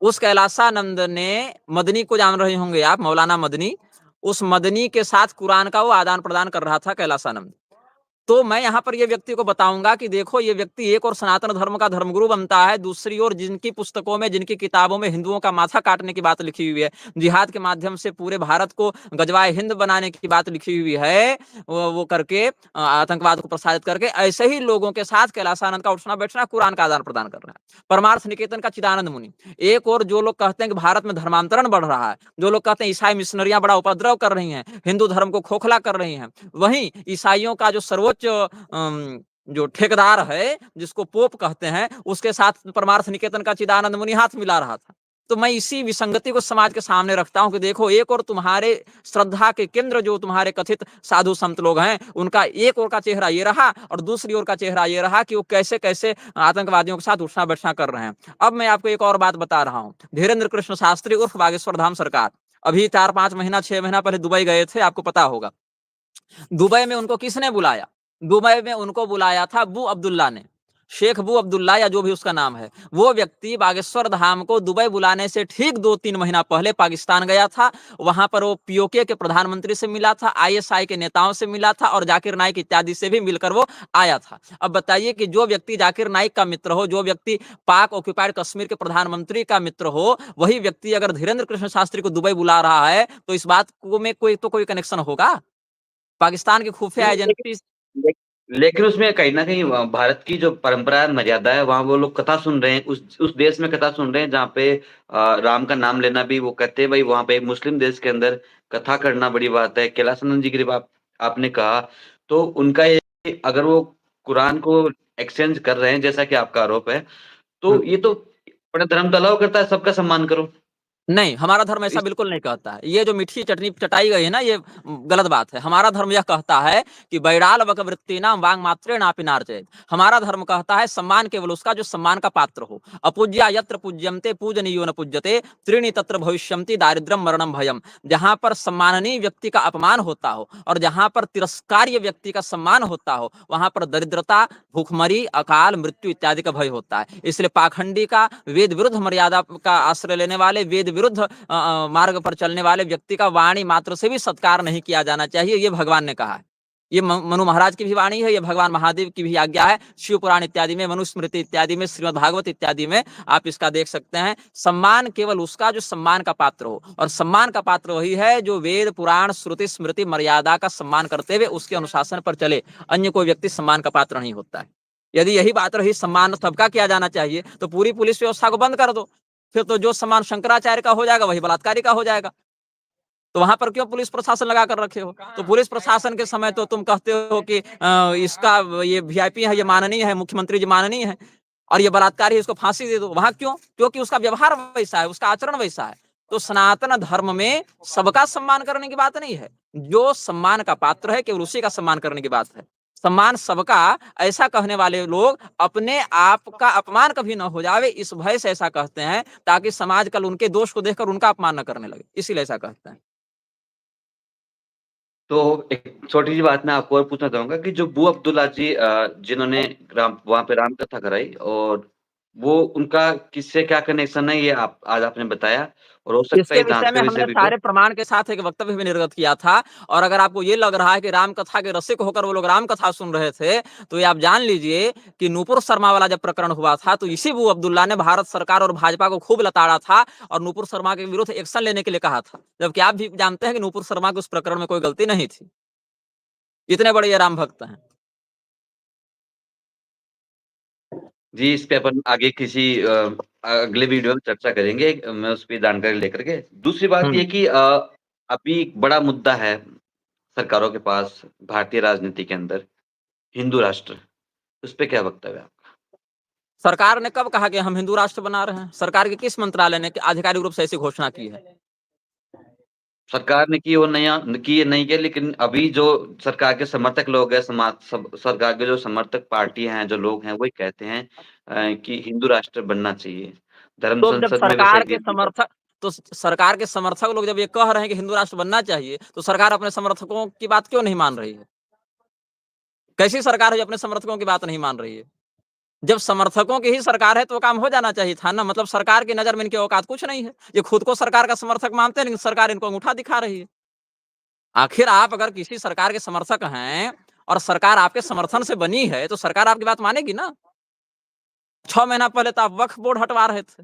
उस कैलासानंद ने मदनी को जान रहे होंगे आप, मौलाना मदनी। उस मदनी के साथ कुरान का वो आदान प्रदान कर रहा था कैलासानंद। तो मैं यहाँ पर ये व्यक्ति को बताऊंगा कि देखो, ये व्यक्ति एक और सनातन धर्म का धर्मगुरु बनता है, दूसरी ओर जिनकी पुस्तकों में, जिनकी किताबों में हिंदुओं का माथा काटने की बात लिखी हुई है, जिहाद के माध्यम से पूरे भारत को गजवाए हिंद बनाने की बात लिखी हुई है, वो करके आतंकवाद को प्रसारित करके ऐसे ही लोगों के साथ कैलासानंद का उठना बैठना, कुरान का आदान प्रदान कर रहा है। परमार्थ निकेतन का चिदानंद मुनि, एक और जो लोग कहते हैं कि भारत में धर्मांतरण बढ़ रहा है, जो लोग कहते हैं ईसाई मिशनरियां बड़ा उपद्रव कर रही हैं, हिंदू धर्म को खोखला कर रही हैं, वहीं ईसाइयों का जो सर्वोच्च जो ठेकेदार है, जिसको पोप कहते हैं, उसके साथ परमार्थ निकेतन का चिदानंद मुनि हाथ मिला रहा था। तो मैं इसी विसंगति को समाज के सामने रखता हूं कि देखो, एक और तुम्हारे श्रद्धा के केंद्र जो तुम्हारे कथित साधु संत लोग हैं, उनका एक और का चेहरा ये रहा और दूसरी ओर का चेहरा ये रहा कि वो कैसे कैसे आतंकवादियों के साथ उठना बैठना कर रहे हैं। अब मैं आपको एक और बात बता रहा हूँ। धीरेन्द्र कृष्ण शास्त्री उर्फ बागेश्वर धाम सरकार अभी 4-5 महीना 6 महीना पहले दुबई गए थे, आपको पता होगा। दुबई में उनको किसने बुलाया? दुबई में उनको बुलाया था अबू अब्दुल्ला ने, शेख अबू अब्दुल्ला या जो भी उसका नाम है। वो व्यक्ति बागेश्वर धाम को दुबई बुलाने से ठीक 2-3 महीना पहले पाकिस्तान गया था। वहां पर वो पीओके के प्रधानमंत्री से मिला था, आईएसआई के नेताओं से मिला था और जाकिर नाइक इत्यादि से भी मिलकर वो आया था। अब बताइए कि जो व्यक्ति जाकिर नाइक का मित्र हो, जो व्यक्ति पाक ऑक्युपाइड कश्मीर के प्रधानमंत्री का मित्र हो, वही व्यक्ति अगर धीरेन्द्र कृष्ण शास्त्री को दुबई बुला रहा है, तो इस बात को में कोई कनेक्शन होगा। पाकिस्तान की खुफिया नहीं, एजेंसी। लेक लेकिन उसमें कहीं न कहीं भारत की जो परंपरा मर्यादा है, वहाँ वो लोग कथा सुन रहे हैं, उस देश में कथा सुन रहे हैं जहाँ पे राम का नाम लेना भी वो कहते हैं भई वहाँ पे एक मुस्लिम देश के अंदर कथा करना बड़ी बात है। कैलासानंद जी की जब आपने कहा, तो उनका ये अगर वो कुरान को एक्सचेंज कर रहे हैं जैसा कि आपका आरोप है, तो ये तो अपना धर्म तो अलाउ करता है सबका सम्मान करो। नहीं, हमारा धर्म तो ऐसा इस बिल्कुल नहीं कहता है। ये जो मीठी चटनी चटाई गई है ना, ये गलत बात है। हमारा धर्म यह कहता है कि बैराल वक वृत्तिनाम वांग मात्रेणापि नार्चयेत्। हमारा धर्म कहता है सम्मान केवल उसका जो सम्मान का पात्र हो। अपूज्या यत्र पूज्यन्ते पूजनीयो न पूज्यते त्रीणि तत्र भविष्यन्ति दारिद्र्यं मरणं भयम्। जहाँ पर सम्माननीय व्यक्ति का अपमान होता हो और जहाँ पर तिरस्कार्य व्यक्ति का सम्मान होता हो, वहाँ पर दरिद्रता, भूखमरी, अकाल, मृत्यु इत्यादि का भय होता है। इसलिए पाखंडी का, वेद विरुद्ध मर्यादा का आश्रय लेने वाले, वेद विरुद्ध मार्ग पर चलने वाले व्यक्ति का वाणी मात्र से भी सत्कार नहीं किया जाना चाहिए, ये भगवान ने कहा है। ये मनु महाराज की भी वाणी है, ये भगवान महादेव की भी आज्ञा है। शिव पुराण इत्यादि में, मनुस्मृति इत्यादि में, श्रीमद् भागवत इत्यादि में आप इसका देख सकते हैं। सम्मान केवल उसका जो सम्मान का पात्र हो, और सम्मान का पात्र वही है जो वेद पुराण श्रुति स्मृति मर्यादा का सम्मान करते हुए उसके अनुशासन पर चले। अन्य कोई व्यक्ति सम्मान का पात्र नहीं होता है। यदि यही बात रही सम्मान सबका किया जाना चाहिए, तो पूरी पुलिस व्यवस्था को बंद कर दो। फिर तो जो सम्मान शंकराचार्य का हो जाएगा वही बलात्कारी का हो जाएगा। तो वहां पर क्यों पुलिस प्रशासन लगा कर रखे हो? तो पुलिस प्रशासन के समय तो तुम कहते हो कि इसका ये वीआईपी है, ये माननीय है, मुख्यमंत्री जी माननीय है, और ये बलात्कारी है, इसको फांसी दे दो। वहां क्यों? क्योंकि उसका व्यवहार वैसा है, उसका आचरण वैसा है। तो सनातन धर्म में सबका सम्मान करने की बात नहीं है। जो सम्मान का पात्र है केवल उसी का सम्मान करने की बात है। सम्मान सबका, ऐसा कहने वाले लोग अपने आप का अपमान कभी न हो जावे, इस भय से ऐसा कहते हैं, ताकि समाज कल उनके दोष को देखकर उनका अपमान न करने लगे, इसीलिए ऐसा कहते हैं। तो एक छोटी-सी बात मैं आपको और पूछना चाहूँगा कि जो बू अब्दुल्ला जी जिन्होंने राम वहाँ पे राम कथा कराई और वो उनका किससे क्या कनेक्शन है ये आप आज आपने बताया और हो सकता है इसके ये विषय जाँच में का विषय हमने भी हो। सारे प्रमाण के साथ एक वक्तव्य भी निर्गत किया था, और अगर आपको ये लग रहा है कि राम कथा के रसिक होकर वो लोग राम कथा सुन रहे थे, तो ये आप जान लीजिए कि नूपुर शर्मा वाला जब प्रकरण हुआ था, तो इसी बू अब्दुल्ला ने भारत सरकार और भाजपा को खूब लताड़ा था और नूपुर शर्मा के विरुद्ध एक्शन लेने के लिए कहा था। जबकि आप भी जानते हैं कि नूपुर शर्मा की उस प्रकरण में कोई गलती नहीं थी। इतने बड़े ये राम भक्त हैं। जी, इस पे अपन आगे किसी अगले वीडियो में चर्चा करेंगे। मैं उस पे जानकारी लेकर के। दूसरी बात ये हुँ। कि अभी एक बड़ा मुद्दा है सरकारों के पास भारतीय राजनीति के अंदर, हिंदू राष्ट्र। उस पे क्या वक्तव्य है आपका? सरकार ने कब कहा कि हम हिंदू राष्ट्र बना रहे हैं? सरकार के किस मंत्रालय ने आधिकारिक रूप से ऐसी घोषणा की है? सरकार ने की वो नया की ये नहीं किया लेकिन अभी जो सरकार के समर्थक लोग हैं, समाज सब सरकार के जो समर्थक पार्टियाँ हैं, जो लोग हैं, वही कहते हैं कि हिंदू राष्ट्र बनना चाहिए। धर्म तो अब जब संसद में विषय सरकार के भी समर्थक तो सरकार के समर्थक लोग जब ये कह रहे हैं कि हिंदू राष्ट्र बनना चाहिए, तो सरकार अपने समर्थकों की बात क्यों नहीं मान रही है? कैसी सरकार है जो अपने समर्थकों की बात नहीं मान रही है? जब समर्थकों की ही सरकार है तो वो काम हो जाना चाहिए था ना, मतलब सरकार की नज़र में इनकी औकात कुछ नहीं है। ये खुद को सरकार का समर्थक मानते हैं, लेकिन सरकार इनको अंगूठा दिखा रही है। आखिर आप अगर किसी सरकार के समर्थक हैं और सरकार आपके समर्थन से बनी है, तो सरकार आपकी बात मानेगी ना। 6 महीना पहले तो आप वक्फ बोर्ड हटवा रहे थे।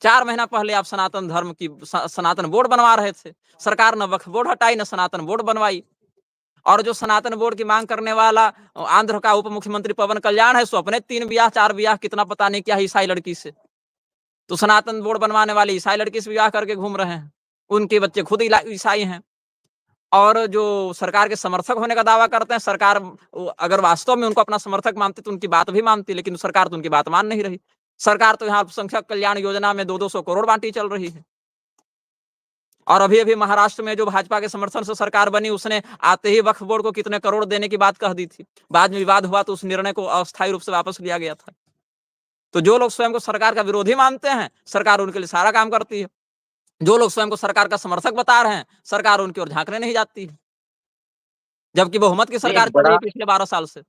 4 महीना पहले आप सनातन धर्म की सनातन बोर्ड बनवा रहे थे। सरकार ने वक्फ बोर्ड हटाई, न सनातन बोर्ड बनवाई। और जो सनातन बोर्ड की मांग करने वाला आंध्र का उप मुख्यमंत्री पवन कल्याण है, सो अपने 3 ब्याह 4 ब्याह कितना पता नहीं क्या ईसाई लड़की से। तो सनातन बोर्ड बनवाने वाले ईसाई लड़की से विवाह करके घूम रहे हैं। उनके बच्चे खुद ईसाई हैं। और जो सरकार के समर्थक होने का दावा करते हैं, सरकार अगर वास्तव में उनको अपना समर्थक मानती तो उनकी बात भी मानती, लेकिन सरकार तो उनकी बात मान नहीं रही। सरकार तो यहाँ अल्पसंख्यक कल्याण योजना में 200 करोड़ बांटी चल रही है। और अभी-अभी महाराष्ट्र में जो भाजपा के समर्थन से सरकार बनी, उसने आते ही वक्फ बोर्ड को कितने करोड़ देने की बात कह दी थी। बाद में विवाद हुआ तो उस निर्णय को अस्थायी रूप से वापस लिया गया था। तो जो लोग स्वयं को सरकार का विरोधी मानते हैं, सरकार उनके लिए सारा काम करती है। जो लोग स्वयं को सरकार का समर्थक बता रहे हैं, सरकार उनकी ओर झाँकने नहीं जाती है। जबकि बहुमत की नहीं सरकार चल रही है पिछले 12 साल से।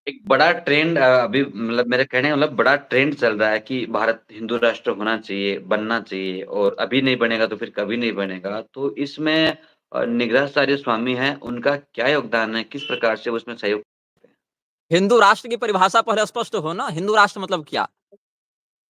एक बड़ा ट्रेंड अभी मतलब मेरे कहने का मतलब बड़ा ट्रेंड चल रहा है कि भारत हिंदू राष्ट्र होना चाहिए, बनना चाहिए और अभी नहीं बनेगा तो फिर कभी नहीं बनेगा। तो इसमें निग्रहाचार्य स्वामी हैं, उनका क्या योगदान है? किस प्रकार से वो उसमें सहयोग हिंदू राष्ट्र की परिभाषा पहले स्पष्ट हो ना, हिंदू राष्ट्र मतलब क्या?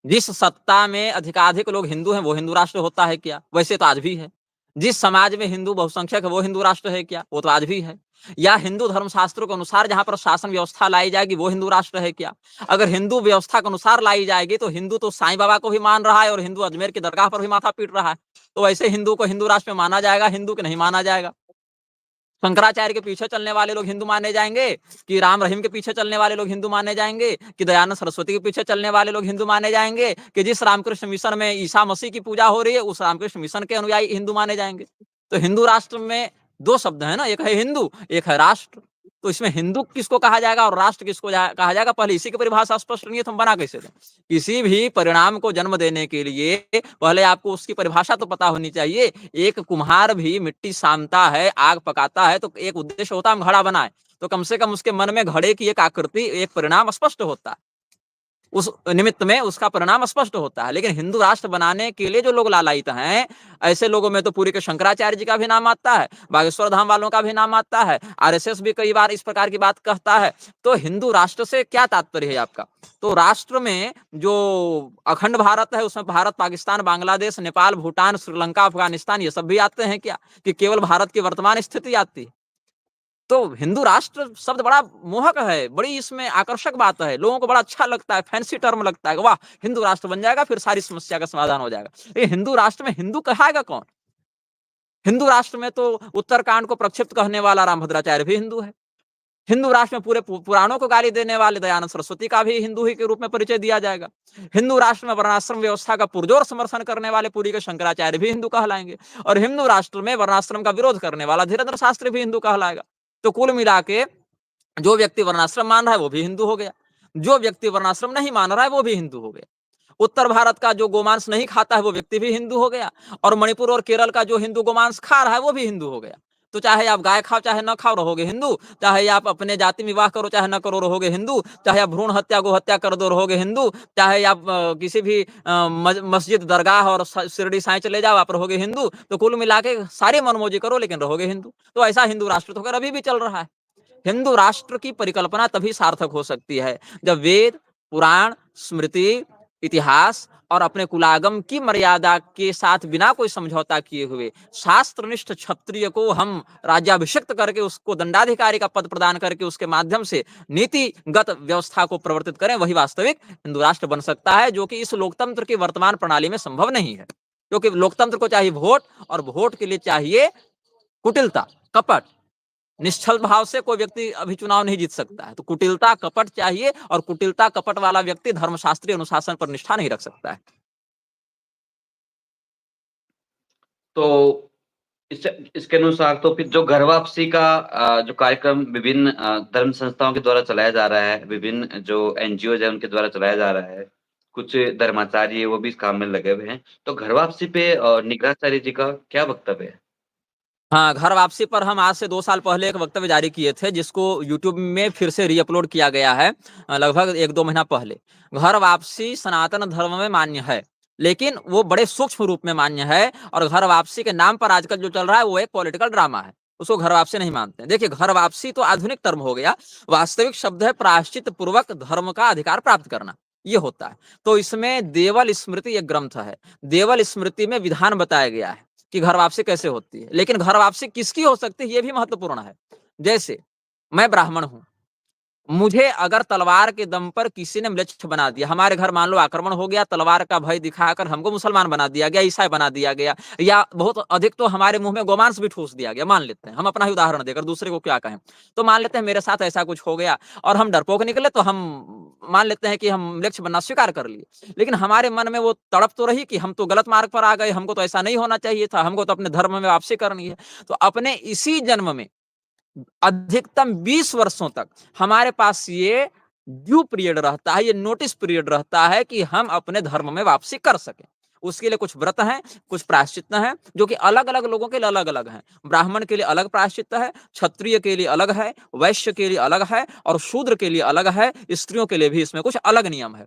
जिस सत्ता में अधिकाधिक लोग हिंदू हैं, वो हिंदू राष्ट्र होता है क्या? वैसे तो आज भी है। जिस समाज में हिंदू बहुसंख्यक है, वो हिंदू राष्ट्र है क्या? वो तो आज भी है। या हिंदू धर्म शास्त्रों के अनुसार जहाँ पर शासन व्यवस्था लाई जाएगी, वो हिंदू राष्ट्र है क्या? अगर हिंदू व्यवस्था के अनुसार लाई जाएगी, तो हिंदू तो साईं बाबा को भी मान रहा है और हिंदू अजमेर की दरगाह पर भी माथा पीट रहा है। तो वैसे हिंदू को हिंदू राष्ट्र में माना जाएगा, हिंदू को नहीं माना जाएगा। शंकराचार्य के पीछे चलने वाले लोग हिंदू माने जाएंगे, कि राम रहीम के पीछे चलने वाले लोग हिंदू माने जाएंगे, कि दयानंद सरस्वती के पीछे चलने वाले लोग हिंदू माने जाएंगे, कि जिस रामकृष्ण मिशन में ईसा मसीह की पूजा हो रही है उस रामकृष्ण मिशन के अनुयायी हिंदू माने जाएंगे। तो हिंदू राष्ट्र में दो शब्द है ना, एक है हिंदू, एक है राष्ट्र। तो इसमें हिंदू किसको कहा जाएगा और राष्ट्र किसको कहा जाएगा, पहले इसी की परिभाषा स्पष्ट नहीं है तो हम बना कैसे दें। किसी भी परिणाम को जन्म देने के लिए पहले आपको उसकी परिभाषा तो पता होनी चाहिए। एक कुम्हार भी मिट्टी सानता है, आग पकाता है, तो एक उद्देश्य होता है हम घड़ा बनाए, तो कम से कम उसके मन में घड़े की एक आकृति, एक परिणाम स्पष्ट होता है, उस निमित्त में उसका परिणाम स्पष्ट होता है। लेकिन हिंदू राष्ट्र बनाने के लिए जो लोग लालायित हैं, ऐसे लोगों में तो पूरी के शंकराचार्य जी का भी नाम आता है, बागेश्वर धाम वालों का भी नाम आता है, आरएसएस भी कई बार इस प्रकार की बात कहता है। तो हिंदू राष्ट्र से क्या तात्पर्य है आपका? तो राष्ट्र में जो अखंड भारत है उसमें भारत, पाकिस्तान, बांग्लादेश, नेपाल, भूटान, श्रीलंका, अफगानिस्तान ये सब भी आते हैं क्या, कि केवल भारत की वर्तमान स्थिति आती है? तो हिंदू राष्ट्र शब्द बड़ा मोहक है, बड़ी इसमें आकर्षक बात है, लोगों को बड़ा अच्छा लगता है, फैंसी टर्म लगता है, वाह हिंदू राष्ट्र बन जाएगा फिर सारी समस्या का समाधान हो जाएगा। ये हिंदू राष्ट्र में हिंदू कहाएगा कौन? हिंदू राष्ट्र में तो उत्तरकांड को प्रक्षिप्त कहने वाला रामभद्राचार्य भी हिंदू है। हिंदू राष्ट्र में पूरे पुराणों को गाली देने वाले दयानंद सरस्वती का भी हिंदू ही के रूप में परिचय दिया जाएगा। हिंदू राष्ट्र में वर्णाश्रम व्यवस्था का पुरजोर समर्थन करने वाले पुरी के शंकराचार्य भी हिंदू कहलाएंगे, और हिंदू राष्ट्र में वर्णाश्रम का विरोध करने वाला धीरेन्द्र शास्त्री भी हिंदू कहलाएगा। तो कुल मिला के जो व्यक्ति वर्णाश्रम मान रहा है वो भी हिंदू हो गया, जो व्यक्ति वर्णाश्रम नहीं मान रहा है वो भी हिंदू हो गया। उत्तर भारत का जो गोमांस नहीं खाता है वो व्यक्ति भी हिंदू हो गया, और मणिपुर और केरल का जो हिंदू गोमांस खा रहा है वो भी हिंदू हो गया। तो चाहे आप गाय खाओ चाहे न खाओ रहोगे हिंदू, चाहे आप अपने जाति विवाह करो चाहे न करो रहोगे हिंदू, चाहे आप भ्रूण हत्या गो हत्या कर दो रहोगे हिंदू, चाहे आप किसी भी मस्जिद दरगाह और शिरडी साईं चले जाओ आप रहोगे हिंदू। तो कुल मिला के सारी मनमौजी करो लेकिन रहोगे हिंदू। तो ऐसा हिंदू राष्ट्र तो अभी भी चल रहा है। हिंदू राष्ट्र की परिकल्पना तभी सार्थक हो सकती है जब वेद, पुराण, स्मृति, इतिहास और अपने कुलागम की मर्यादा के साथ बिना कोई समझौता किए हुए शास्त्रनिष्ठ क्षत्रिय को हम राज्याभिषिक्त करके उसको दंडाधिकारी का पद प्रदान करके उसके माध्यम से नीतिगत व्यवस्था को प्रवर्तित करें, वही वास्तविक हिंदू राष्ट्र बन सकता है, जो कि इस लोकतंत्र की वर्तमान प्रणाली में संभव नहीं है। क्योंकि लोकतंत्र को चाहिए वोट, और वोट के लिए चाहिए कुटिलता, कपट। निश्चल भाव से कोई व्यक्ति अभी चुनाव नहीं जीत सकता है, तो कुटिलता कपट चाहिए, और कुटिलता कपट वाला व्यक्ति धर्मशास्त्रीय अनुशासन पर निष्ठा नहीं रख सकता है। तो इसके अनुसार तो फिर जो घर वापसी का जो कार्यक्रम विभिन्न धर्म संस्थाओं के द्वारा चलाया जा रहा है, विभिन्न जो एनजीओज है उनके द्वारा चलाया जा रहा है, कुछ धर्माचार्य वो भी इस काम में लगे हुए हैं। तो घर वापसी पे निग्रहाचार्य जी का क्या वक्तव्य है? हाँ, घर वापसी पर हम आज से 2 साल पहले एक वक्तव्य जारी किए थे, जिसको यूट्यूब में फिर से रीअपलोड किया गया है लगभग 1-2 महीना पहले। घर वापसी सनातन धर्म में मान्य है, लेकिन वो बड़े सूक्ष्म रूप में मान्य है, और घर वापसी के नाम पर आजकल जो चल रहा है वो एक पॉलिटिकल ड्रामा है। उसको घर वापसी नहीं मानते हैं। देखिए, घर वापसी तो आधुनिक टर्म हो गया, वास्तविक शब्द है प्रायश्चित पूर्वक धर्म का अधिकार प्राप्त करना, ये होता है। तो इसमें देवल स्मृति एक ग्रंथ है, देवल स्मृति में विधान बताया गया है कि घर वापसी कैसे होती है। लेकिन घर वापसी किसकी हो सकती है ये भी महत्वपूर्ण है। जैसे मैं ब्राह्मण हूं, मुझे अगर तलवार के दम पर किसी ने म्लेच्छ बना दिया, हमारे घर मान लो आक्रमण हो गया, तलवार का भय दिखाकर हमको मुसलमान बना दिया गया, ईसाई बना दिया गया, या बहुत अधिक तो हमारे मुंह में गोमांस भी ठूस दिया गया, मान लेते हैं, हम अपना ही उदाहरण देकर दूसरे को क्या कहें। तो मान लेते हैं मेरे साथ ऐसा कुछ हो गया और हम डरपोक निकले, तो हम मान लेते हैं कि हम म्लेच्छ बनना स्वीकार कर लिए। लेकिन हमारे मन में वो तड़प तो रही कि हम तो गलत मार्ग पर आ गए, हमको तो ऐसा नहीं होना चाहिए था, हमको तो अपने धर्म में वापसी करनी है। तो अपने इसी जन्म में अधिकतम 20 वर्षों तक हमारे पास ये ड्यू पीरियड रहता है, ये नोटिस पीरियड रहता है कि हम अपने धर्म में वापसी कर सकें। उसके लिए कुछ व्रत हैं, कुछ प्रायश्चित हैं, जो कि अलग-अलग लोगों के लिए अलग-अलग हैं। ब्राह्मण के लिए अलग प्रायश्चित है, क्षत्रिय के लिए अलग है, वैश्य के लिए अलग है, और शूद्र के लिए अलग है। स्त्रियों के लिए भी इसमें कुछ अलग नियम है।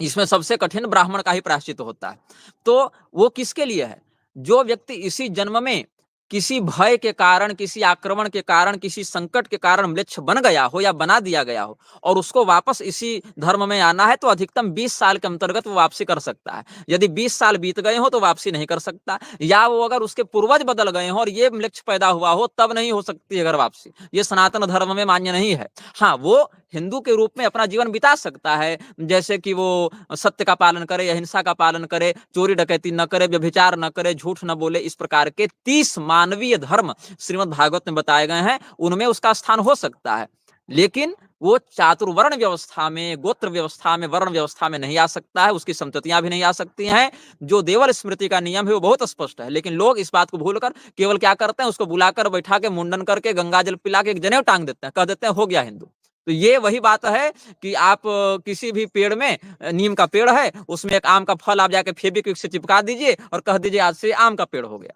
इसमें सबसे कठिन ब्राह्मण का ही प्रायश्चित होता है। तो वो किसके लिए है? जो व्यक्ति इसी जन्म में किसी भय के कारण, किसी आक्रमण के कारण, किसी संकट के कारण म्लेच्छ बन गया हो या बना दिया गया हो, और उसको वापस इसी धर्म में आना है, तो अधिकतम 20 साल के अंतर्गत वो वापसी कर सकता है। यदि 20 साल बीत गए हो तो वापसी नहीं कर सकता, या वो अगर उसके पूर्वज बदल गए हो और ये म्लेच्छ पैदा हुआ हो, तब नहीं हो सकती है घर वापसी। ये सनातन धर्म में मान्य नहीं है। हाँ, वो हिंदू के रूप में अपना जीवन बिता सकता है, जैसे कि वो सत्य का पालन करे, अहिंसा का पालन करे, चोरी डकैती न करे, व्यभिचार न करे, झूठ न बोले, इस प्रकार के 30 मानवीय धर्म श्रीमद् भागवत में बताए गए हैं, उनमें उसका स्थान हो सकता है। लेकिन वो चातुर्वर्ण व्यवस्था में, गोत्र व्यवस्था में, वर्ण व्यवस्था में नहीं आ सकता है, उसकी संततियां भी नहीं आ सकती हैं। जो देवल स्मृति का नियम है वो बहुत स्पष्ट है, लेकिन लोग इस बात को भूलकर केवल क्या करते हैं, उसको बुलाकर बैठा के मुंडन करके गंगा जल पिला के एक जनेऊ टांग देते हैं, कह देते हैं हो गया हिंदू। तो ये वही बात है कि आप किसी भी पेड़ में, नीम का पेड़ है, उसमें एक आम का फल आप जाके फेविक्विक से चिपका दीजिए और कह दीजिए आज से आम का पेड़ हो गया।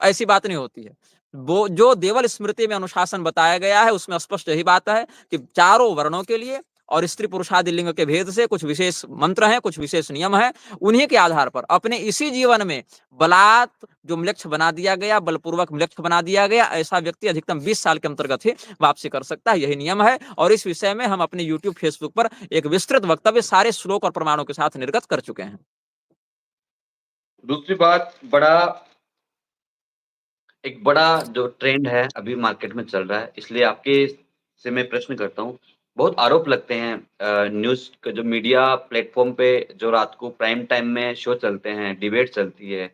ऐसी बात नहीं होती है। वो जो देवल स्मृति में अनुशासन बताया गया है, उसमें स्पष्ट यही बात है कि चारों वर्णों के लिए और स्त्री पुरुषादि लिंग के भेद से कुछ विशेष मंत्र हैं, कुछ विशेष नियम हैं। उन्हीं के आधार पर अपने इसी जीवन में बलात् जो म्लेच्छ बना दिया गया, बलपूर्वक म्लेच्छ बना दिया गया, ऐसा व्यक्ति अधिकतम 20 साल के अंतर्गत ही वापसी कर सकता है। यही नियम है और इस विषय में हम अपने यूट्यूब, फेसबुक पर एक विस्तृत वक्तव्य सारे श्लोक और प्रमाणों के साथ निर्गत कर चुके हैं। दूसरी बात, एक बड़ा जो ट्रेंड है अभी मार्केट में चल रहा है, इसलिए आपके से मैं प्रश्न करता हूँ। बहुत आरोप लगते हैं न्यूज़ का, जो मीडिया प्लेटफ़ॉर्म पे जो रात को प्राइम टाइम में शो चलते हैं, डिबेट चलती है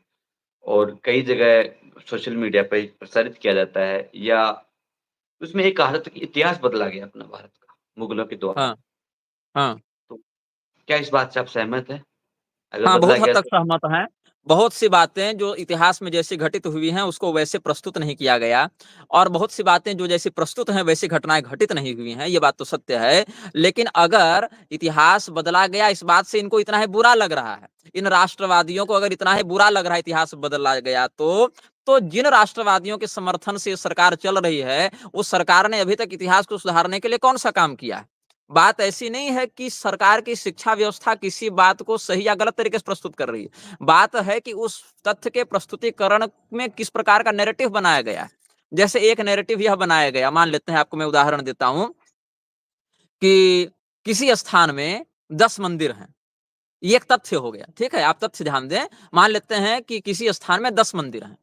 और कई जगह सोशल मीडिया पे प्रसारित किया जाता है, या उसमें एक कहावत है कि इतिहास बदला गया अपना भारत का, मुगलों के द्वारा। हाँ, हाँ। तो क्या इस बात से आप सहमत हैं? अगर हाँ, बदला बहुत हद गया तक तो? सहमत हैं। बहुत सी बातें जो इतिहास में जैसी घटित हुई हैं, उसको वैसे प्रस्तुत नहीं किया गया और बहुत सी बातें जो जैसी प्रस्तुत हैं, वैसी घटनाएँ घटित नहीं हुई हैं, ये बात तो सत्य है। लेकिन अगर इतिहास बदला गया, इस बात से इनको इतना ही बुरा लग रहा है, इन राष्ट्रवादियों को अगर इतना ही बुरा लग रहा है इतिहास बदला गया तो जिन राष्ट्रवादियों के समर्थन से सरकार चल रही है, उस सरकार ने अभी तक इतिहास को सुधारने के लिए कौन-सा काम किया है? बात ऐसी नहीं है कि सरकार की शिक्षा व्यवस्था किसी बात को सही या गलत तरीके से प्रस्तुत कर रही है। बात है कि उस तथ्य के प्रस्तुतिकरण में किस प्रकार का नैरेटिव बनाया गया है। जैसे एक नैरेटिव यह बनाया गया, मान लेते हैं, आपको मैं उदाहरण देता हूँ कि किसी स्थान में 10 मंदिर हैं। ये एक तथ्य हो गया, ठीक है? आप तथ्य ध्यान दें। मान लेते हैं कि किसी स्थान में 10 मंदिर हैं।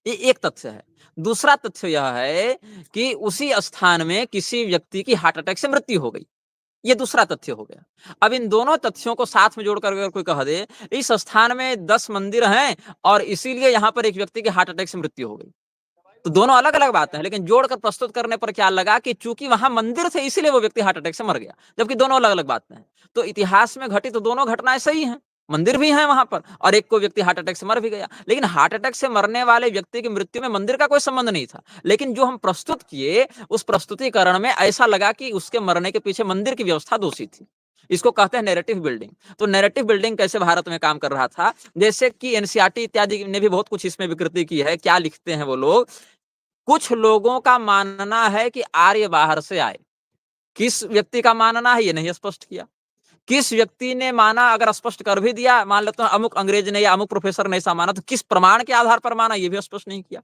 ये एक तथ्य है। दूसरा तथ्य यह है कि उसी स्थान में किसी व्यक्ति की हार्ट अटैक से मृत्यु हो गई। ये दूसरा तथ्य हो गया। अब इन दोनों तथ्यों को साथ में जोड़कर अगर कोई कह दे, इस स्थान में 10 मंदिर हैं और इसीलिए यहाँ पर एक व्यक्ति की हार्ट अटैक से मृत्यु हो गई। तो दोनों अलग-अलग बातें हैं, लेकिन जोड़कर प्रस्तुत करने पर क्या लगा कि चूंकि वहां मंदिर थे इसीलिए वो व्यक्ति हार्ट अटैक से मर गया, जबकि दोनों अलग-अलग बातें हैं। तो इतिहास में घटित तो दोनों घटनाएं सही हैं, मंदिर भी हैं वहां पर और एक को व्यक्ति हार्ट अटैक से मर भी गया, लेकिन हार्ट अटैक से मरने वाले व्यक्ति की मृत्यु में मंदिर का कोई संबंध नहीं था। लेकिन जो हम प्रस्तुत किए, उस प्रस्तुतिकरण में ऐसा लगा कि उसके मरने के पीछे मंदिर की व्यवस्था दोषी थी। इसको कहते हैं नैरेटिव बिल्डिंग। तो नैरेटिव बिल्डिंग कैसे भारत में काम कर रहा था, जैसे कि एनसीईआरटी इत्यादि ने भी बहुत कुछ इसमें विकृति की है। क्या लिखते हैं वो लोग, कुछ लोगों का मानना है कि आर्य बाहर से आए। किस व्यक्ति का मानना है ये नहीं स्पष्ट किया। किस व्यक्ति ने माना, अगर स्पष्ट कर भी दिया, मान लेते हैं अमुक अंग्रेज ने या अमुक प्रोफेसर ने ऐसा माना, तो किस प्रमाण के आधार पर माना ये भी स्पष्ट नहीं किया।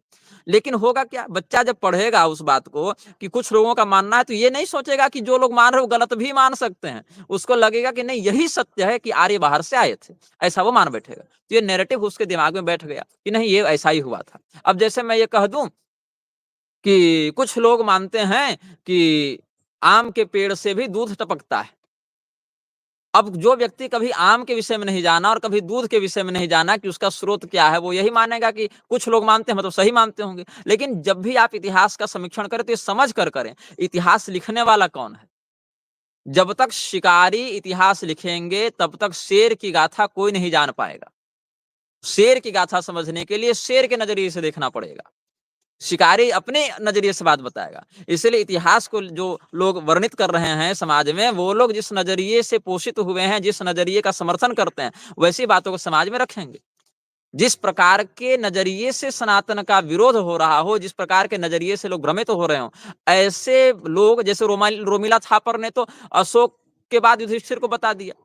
लेकिन होगा क्या, बच्चा जब पढ़ेगा उस बात को कि कुछ लोगों का मानना है, तो ये नहीं सोचेगा कि जो लोग मान रहे हैं वो गलत भी मान सकते हैं। उसको लगेगा कि नहीं यही सत्य है कि आर्य बाहर से आए थे, ऐसा वो मान बैठेगा। तो ये नैरेटिव उसके दिमाग में बैठ गया कि नहीं ये ऐसा ही हुआ था। अब जैसे मैं ये कह दूं कि कुछ लोग मानते हैं कि आम के पेड़ से भी दूध टपकता है। अब जो व्यक्ति कभी आम के विषय में नहीं जाना और कभी दूध के विषय में नहीं जाना कि उसका स्रोत क्या है, वो यही मानेगा कि कुछ लोग मानते हैं मतलब सही मानते होंगे। लेकिन जब भी आप इतिहास का समीक्षण करें तो ये समझ कर करें, इतिहास लिखने वाला कौन है। जब तक शिकारी इतिहास लिखेंगे तब तक शेर की गाथा कोई नहीं जान पाएगा। शेर की गाथा समझने के लिए शेर के नजरिए से देखना पड़ेगा। शिकारी अपने नजरिए से बात बताएगा। इसलिए इतिहास को जो लोग वर्णित कर रहे हैं समाज में, वो लोग जिस नजरिए से पोषित हुए हैं, जिस नजरिए का समर्थन करते हैं, वैसी बातों को समाज में रखेंगे। जिस प्रकार के नजरिए से सनातन का विरोध हो रहा हो, जिस प्रकार के नजरिए से लोग भ्रमित हो रहे हो, ऐसे लोग जैसे रोमिला थापर ने तो अशोक के बाद युधिष्ठिर को बता दिया।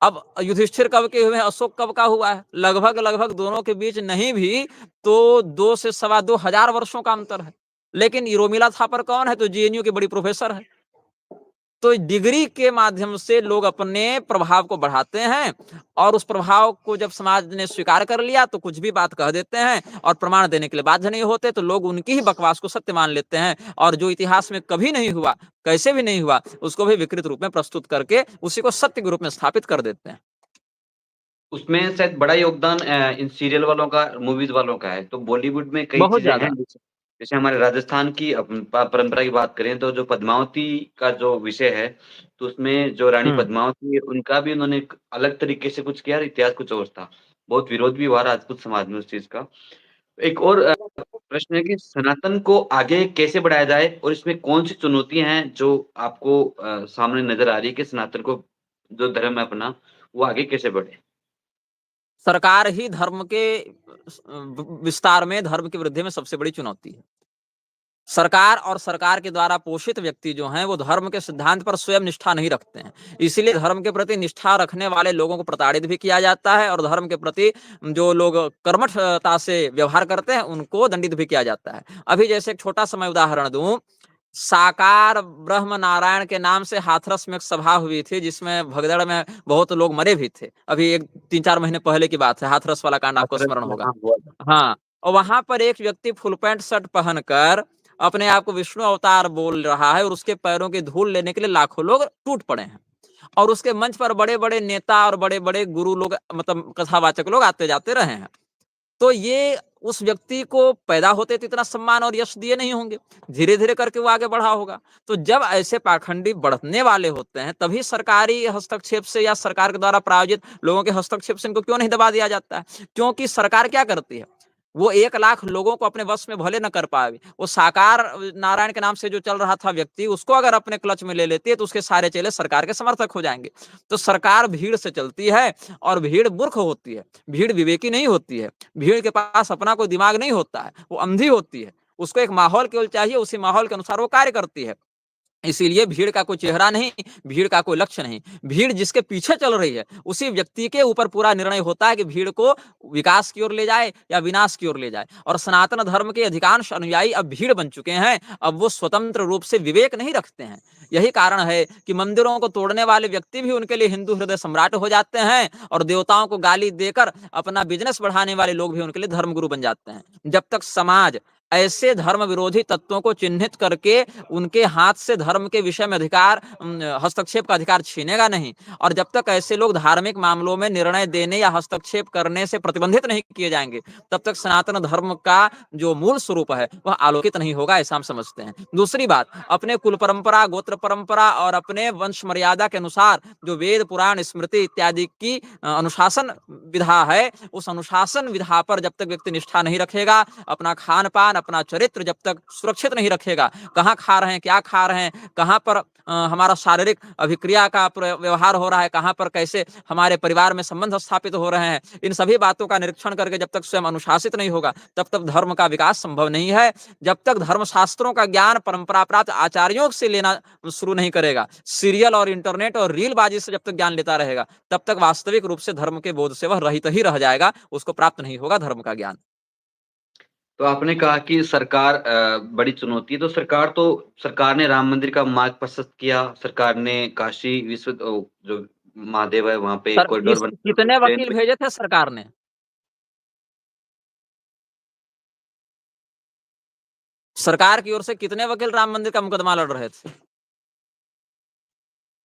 अब युधिष्ठिर कब के हुए हैं, अशोक कब का हुआ है, लगभग दोनों के बीच नहीं भी तो 2 से सवा 2 हजार वर्षों का अंतर है। लेकिन रोमिला थापर कौन है, तो जेएनयू की बड़ी प्रोफेसर है। तो डिग्री के माध्यम से लोग अपने प्रभाव को बढ़ाते हैं और उस प्रभाव को जब समाज ने स्वीकार कर लिया तो कुछ भी बात कह देते हैं और प्रमाण देने के लिए बाध्य नहीं होते, तो लोग उनकी ही बकवास को सत्य मान लेते हैं और जो इतिहास में कभी नहीं हुआ, कैसे भी नहीं हुआ, उसको भी विकृत रूप में प्रस्तुत करके उसी को सत्य के रूप में स्थापित कर देते हैं। उसमें शायद बड़ा योगदान इन सीरियल वालों का, मूवीज़ वालों का है। तो बॉलीवुड में कई बहुत चीज़ें हैं, ज्यादा। जैसे जैसे हमारे राजस्थान की परंपरा की बात करें, तो जो पद्मावती का जो विषय है, तो उसमें जो रानी हम्म। पद्मावती है, उनका भी उन्होंने एक अलग तरीके से कुछ किया और इतिहास कुछ और था। बहुत विरोध भी हुआ राजपूत समाज में उस चीज़ का। एक और प्रश्न है कि सनातन को आगे कैसे बढ़ाया जाए और इसमें कौन-सी चुनौतियाँ हैं जो आपको सामने नज़र आ रही है कि सनातन को जो धर्म है अपना, वो आगे कैसे बढ़े? सरकार ही धर्म के विस्तार में, धर्म की वृद्धि में सबसे बड़ी चुनौती है। सरकार और सरकार के द्वारा पोषित व्यक्ति जो हैं वो धर्म के सिद्धांत पर स्वयं निष्ठा नहीं रखते हैं। इसीलिए धर्म के प्रति निष्ठा रखने वाले लोगों को प्रताड़ित भी किया जाता है और धर्म के प्रति जो लोग कर्मठता से व्यवहार करते हैं उनको दंडित भी किया जाता है। अभी जैसे एक छोटा सा मैं उदाहरण दूं, साकार ब्रह्म नारायण के नाम से हाथरस में एक सभा हुई थी जिसमें भगदड़ में बहुत लोग मरे भी थे। अभी एक 3-4 महीने पहले की बात है, हाथरस वाला कांड आपको हाथरस स्मरण में होगा। हाँ, हुआ था। हाँ, और वहां पर एक व्यक्ति फुल पैंट शर्ट पहनकर अपने आप को विष्णु अवतार बोल रहा है और उसके पैरों की धूल लेने के लिए लाखों लोग टूट पड़े हैं और उसके मंच पर बड़े बड़े नेता और बड़े बड़े गुरु लोग, मतलब कथावाचक लोग आते जाते रहे हैं। तो ये उस व्यक्ति को पैदा होते तो इतना सम्मान और यश दिए नहीं होंगे, धीरे धीरे करके वो आगे बढ़ा होगा। तो जब ऐसे पाखंडी बढ़ने वाले होते हैं तभी सरकारी हस्तक्षेप से या सरकार के द्वारा प्रायोजित लोगों के हस्तक्षेप से इनको क्यों नहीं दबा दिया जाता है? क्योंकि सरकार क्या करती है, वो 1 लाख लोगों को अपने वश में भले न कर पाए, वो साकार नारायण के नाम से जो चल रहा था व्यक्ति, उसको अगर अपने क्लच में ले लेती है तो उसके सारे चेले सरकार के समर्थक हो जाएंगे। तो सरकार भीड़ से चलती है और भीड़ मूर्ख होती है, भीड़ विवेकी नहीं होती है, भीड़ के पास अपना कोई दिमाग नहीं होता है, वो अंधी होती है। उसको एक माहौल केवल चाहिए, उसी माहौल के अनुसार वो कार्य करती है। इसीलिए भीड़ का कोई चेहरा नहीं, भीड़ का कोई लक्ष्य नहीं, भीड़ जिसके पीछे चल रही है उसी व्यक्ति के ऊपर पूरा निर्णय होता है कि भीड़ को विकास की ओर ले जाए या विनाश की ओर ले जाए। और सनातन धर्म के अधिकांश अनुयायी अब भीड़ बन चुके हैं, अब वो स्वतंत्र रूप से विवेक नहीं रखते हैं। यही कारण है कि मंदिरों को तोड़ने वाले व्यक्ति भी उनके लिए हिंदू हृदय सम्राट हो जाते हैं और देवताओं को गाली देकर अपना बिजनेस बढ़ाने वाले लोग भी उनके लिए धर्मगुरु बन जाते हैं। जब तक समाज ऐसे धर्म विरोधी तत्वों को चिन्हित करके उनके हाथ से धर्म के विषय में हस्तक्षेप का अधिकार छीनेगा नहीं, और जब तक ऐसे लोग धार्मिक मामलों में निर्णय देने या हस्तक्षेप करने से प्रतिबंधित नहीं किए जाएंगे, तब तक सनातन धर्म का जो मूल स्वरूप है वह आलोकित नहीं होगा, ऐसा हम समझते हैं। दूसरी बात, अपने कुल परंपरा, गोत्र परंपरा और अपने वंश मर्यादा के अनुसार जो वेद पुराण स्मृति इत्यादि की अनुशासन विधा है, उस अनुशासन विधा पर जब तक व्यक्ति निष्ठा नहीं रखेगा, अपना खान पान, अपना चरित्र जब तक सुरक्षित नहीं रखेगा, कहाँ खा रहे हैं, क्या खा रहे हैं, कहाँ पर हमारा शारीरिक अभिक्रिया का व्यवहार हो रहा है, कहाँ पर कैसे हमारे परिवार में संबंध स्थापित हो रहे हैं, इन सभी बातों का निरीक्षण करके जब तक स्वयं अनुशासित नहीं होगा तब तक धर्म का विकास संभव नहीं है। जब तक धर्मशास्त्रों का ज्ञान परंपरा प्राप्त आचार्यों से लेना शुरू नहीं करेगा, सीरियल और इंटरनेट और रीलबाजी से जब तक ज्ञान लेता रहेगा, तब तक वास्तविक रूप से धर्म के बोध से वह रहित ही रह जाएगा, उसको प्राप्त नहीं होगा धर्म का ज्ञान। तो आपने कहा कि सरकार बड़ी चुनौती है, तो सरकार ने राम मंदिर का मार्ग प्रशस्त किया, सरकार ने काशी जो महादेव है वहाँ पे सर कॉरिडोर कितने ट्रेन वकील भेजे थे सरकार ने? सरकार की ओर से कितने वकील राम मंदिर का मुकदमा लड़ रहे थे?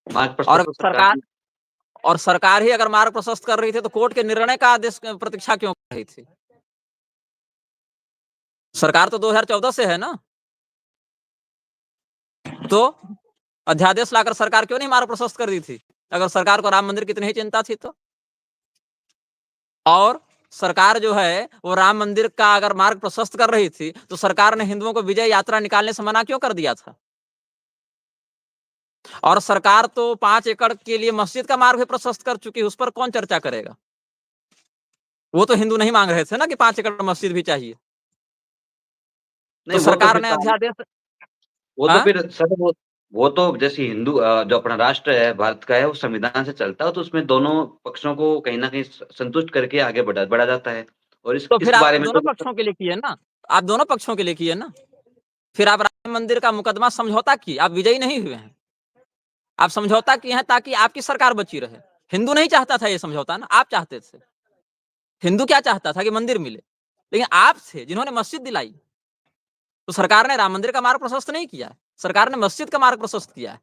मार्ग और प्रशस्त तो सरकार सरकार ने और सरकार ही अगर मार्ग प्रशस्त कर रही थी तो कोर्ट के निर्णय का आदेश प्रतीक्षा क्यों कर रही थी? सरकार तो 2014 से है ना, तो अध्यादेश लाकर सरकार क्यों नहीं मार्ग प्रशस्त कर दी थी, अगर सरकार को राम मंदिर की इतनी ही चिंता थी तो? और सरकार जो है वो राम मंदिर का अगर मार्ग प्रशस्त कर रही थी तो सरकार ने हिंदुओं को विजय यात्रा निकालने से मना क्यों कर दिया था? और सरकार तो 5 एकड़ के लिए मस्जिद का मार्ग भी प्रशस्त कर चुकी है, उस पर कौन चर्चा करेगा? वो तो हिंदू नहीं मांग रहे थे ना कि 5 एकड़ मस्जिद भी चाहिए। तो नहीं वो तो सरकार फिर ने अध्यादेश वो तो हाँ? फिर सर वो तो जैसे हिंदू जो अपना राष्ट्र है भारत का है, वो संविधान से चलता है, तो उसमें दोनों पक्षों को कहीं न कहीं संतुष्ट करके आगे बढ़ा जाता है। और तो इस फिर आप बारे में दोनों तो पक्षों के लिए किए ना, आप दोनों पक्षों के लिए किए ना। फिर आप राम मंदिर का मुकदमा समझौता किए, आप विजयी नहीं हुए हैं। आप समझौता किए हैं ताकि आपकी सरकार बची रहे। हिंदू नहीं चाहता था ये समझौता ना, आप चाहते थे। हिंदू क्या चाहता था कि मंदिर मिले, लेकिन आप थे जिन्होंने मस्जिद दिलाई। तो सरकार ने राम मंदिर का मार्ग प्रशस्त नहीं किया है, सरकार ने मस्जिद का मार्ग प्रशस्त किया है।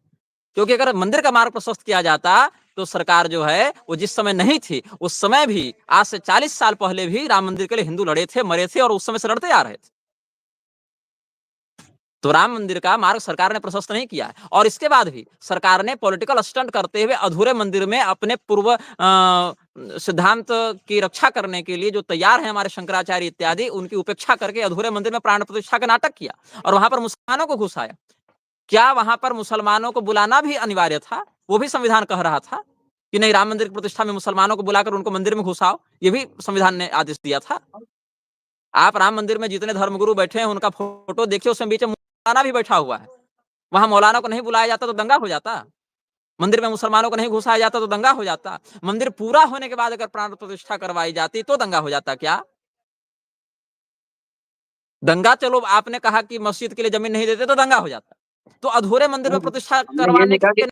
क्योंकि अगर मंदिर का मार्ग प्रशस्त किया जाता तो सरकार जो है वो जिस समय नहीं थी उस समय भी, आज से 40 साल पहले भी राम मंदिर के लिए हिंदू लड़े थे, मरे थे और उस समय से लड़ते आ रहे थे। तो राम मंदिर का मार्ग सरकार ने प्रशस्त नहीं किया है। और इसके बाद भी सरकार ने पॉलिटिकल स्टंट करते हुए अधूरे मंदिर में अपने पूर्व सिद्धांत की रक्षा करने के लिए जो तैयार है हमारे शंकराचार्य इत्यादि, उनकी उपेक्षा करके अधूरे मंदिर में प्राण प्रतिष्ठा का नाटक किया और वहां पर मुसलमानों को घुसाया। क्या वहां पर मुसलमानों को बुलाना भी अनिवार्य था? वो भी संविधान कह रहा था कि नहीं, राम मंदिर की प्रतिष्ठा में मुसलमानों को बुलाकर उनको मंदिर में घुसाओ, ये भी संविधान ने आदेश दिया था। आप राम मंदिर में जितने धर्मगुरु बैठे हैं उनका फोटो देखिए, उसमें बीच में मौलाना भी बैठा हुआ है। वहां मौलाना को नहीं बुलाया जाता तो दंगा हो जाता, मंदिर में मुसलमानों को नहीं घुसाया जाता तो दंगा हो जाता, मंदिर पूरा होने के बाद अगर प्राण प्रतिष्ठा करवाई जाती तो दंगा हो जाता। क्या दंगा? चलो आपने कहा कि मस्जिद के लिए जमीन नहीं देते तो दंगा हो जाता, तो अधूरे मंदिर में प्रतिष्ठा हमने ये करवाने नहीं कहा कि के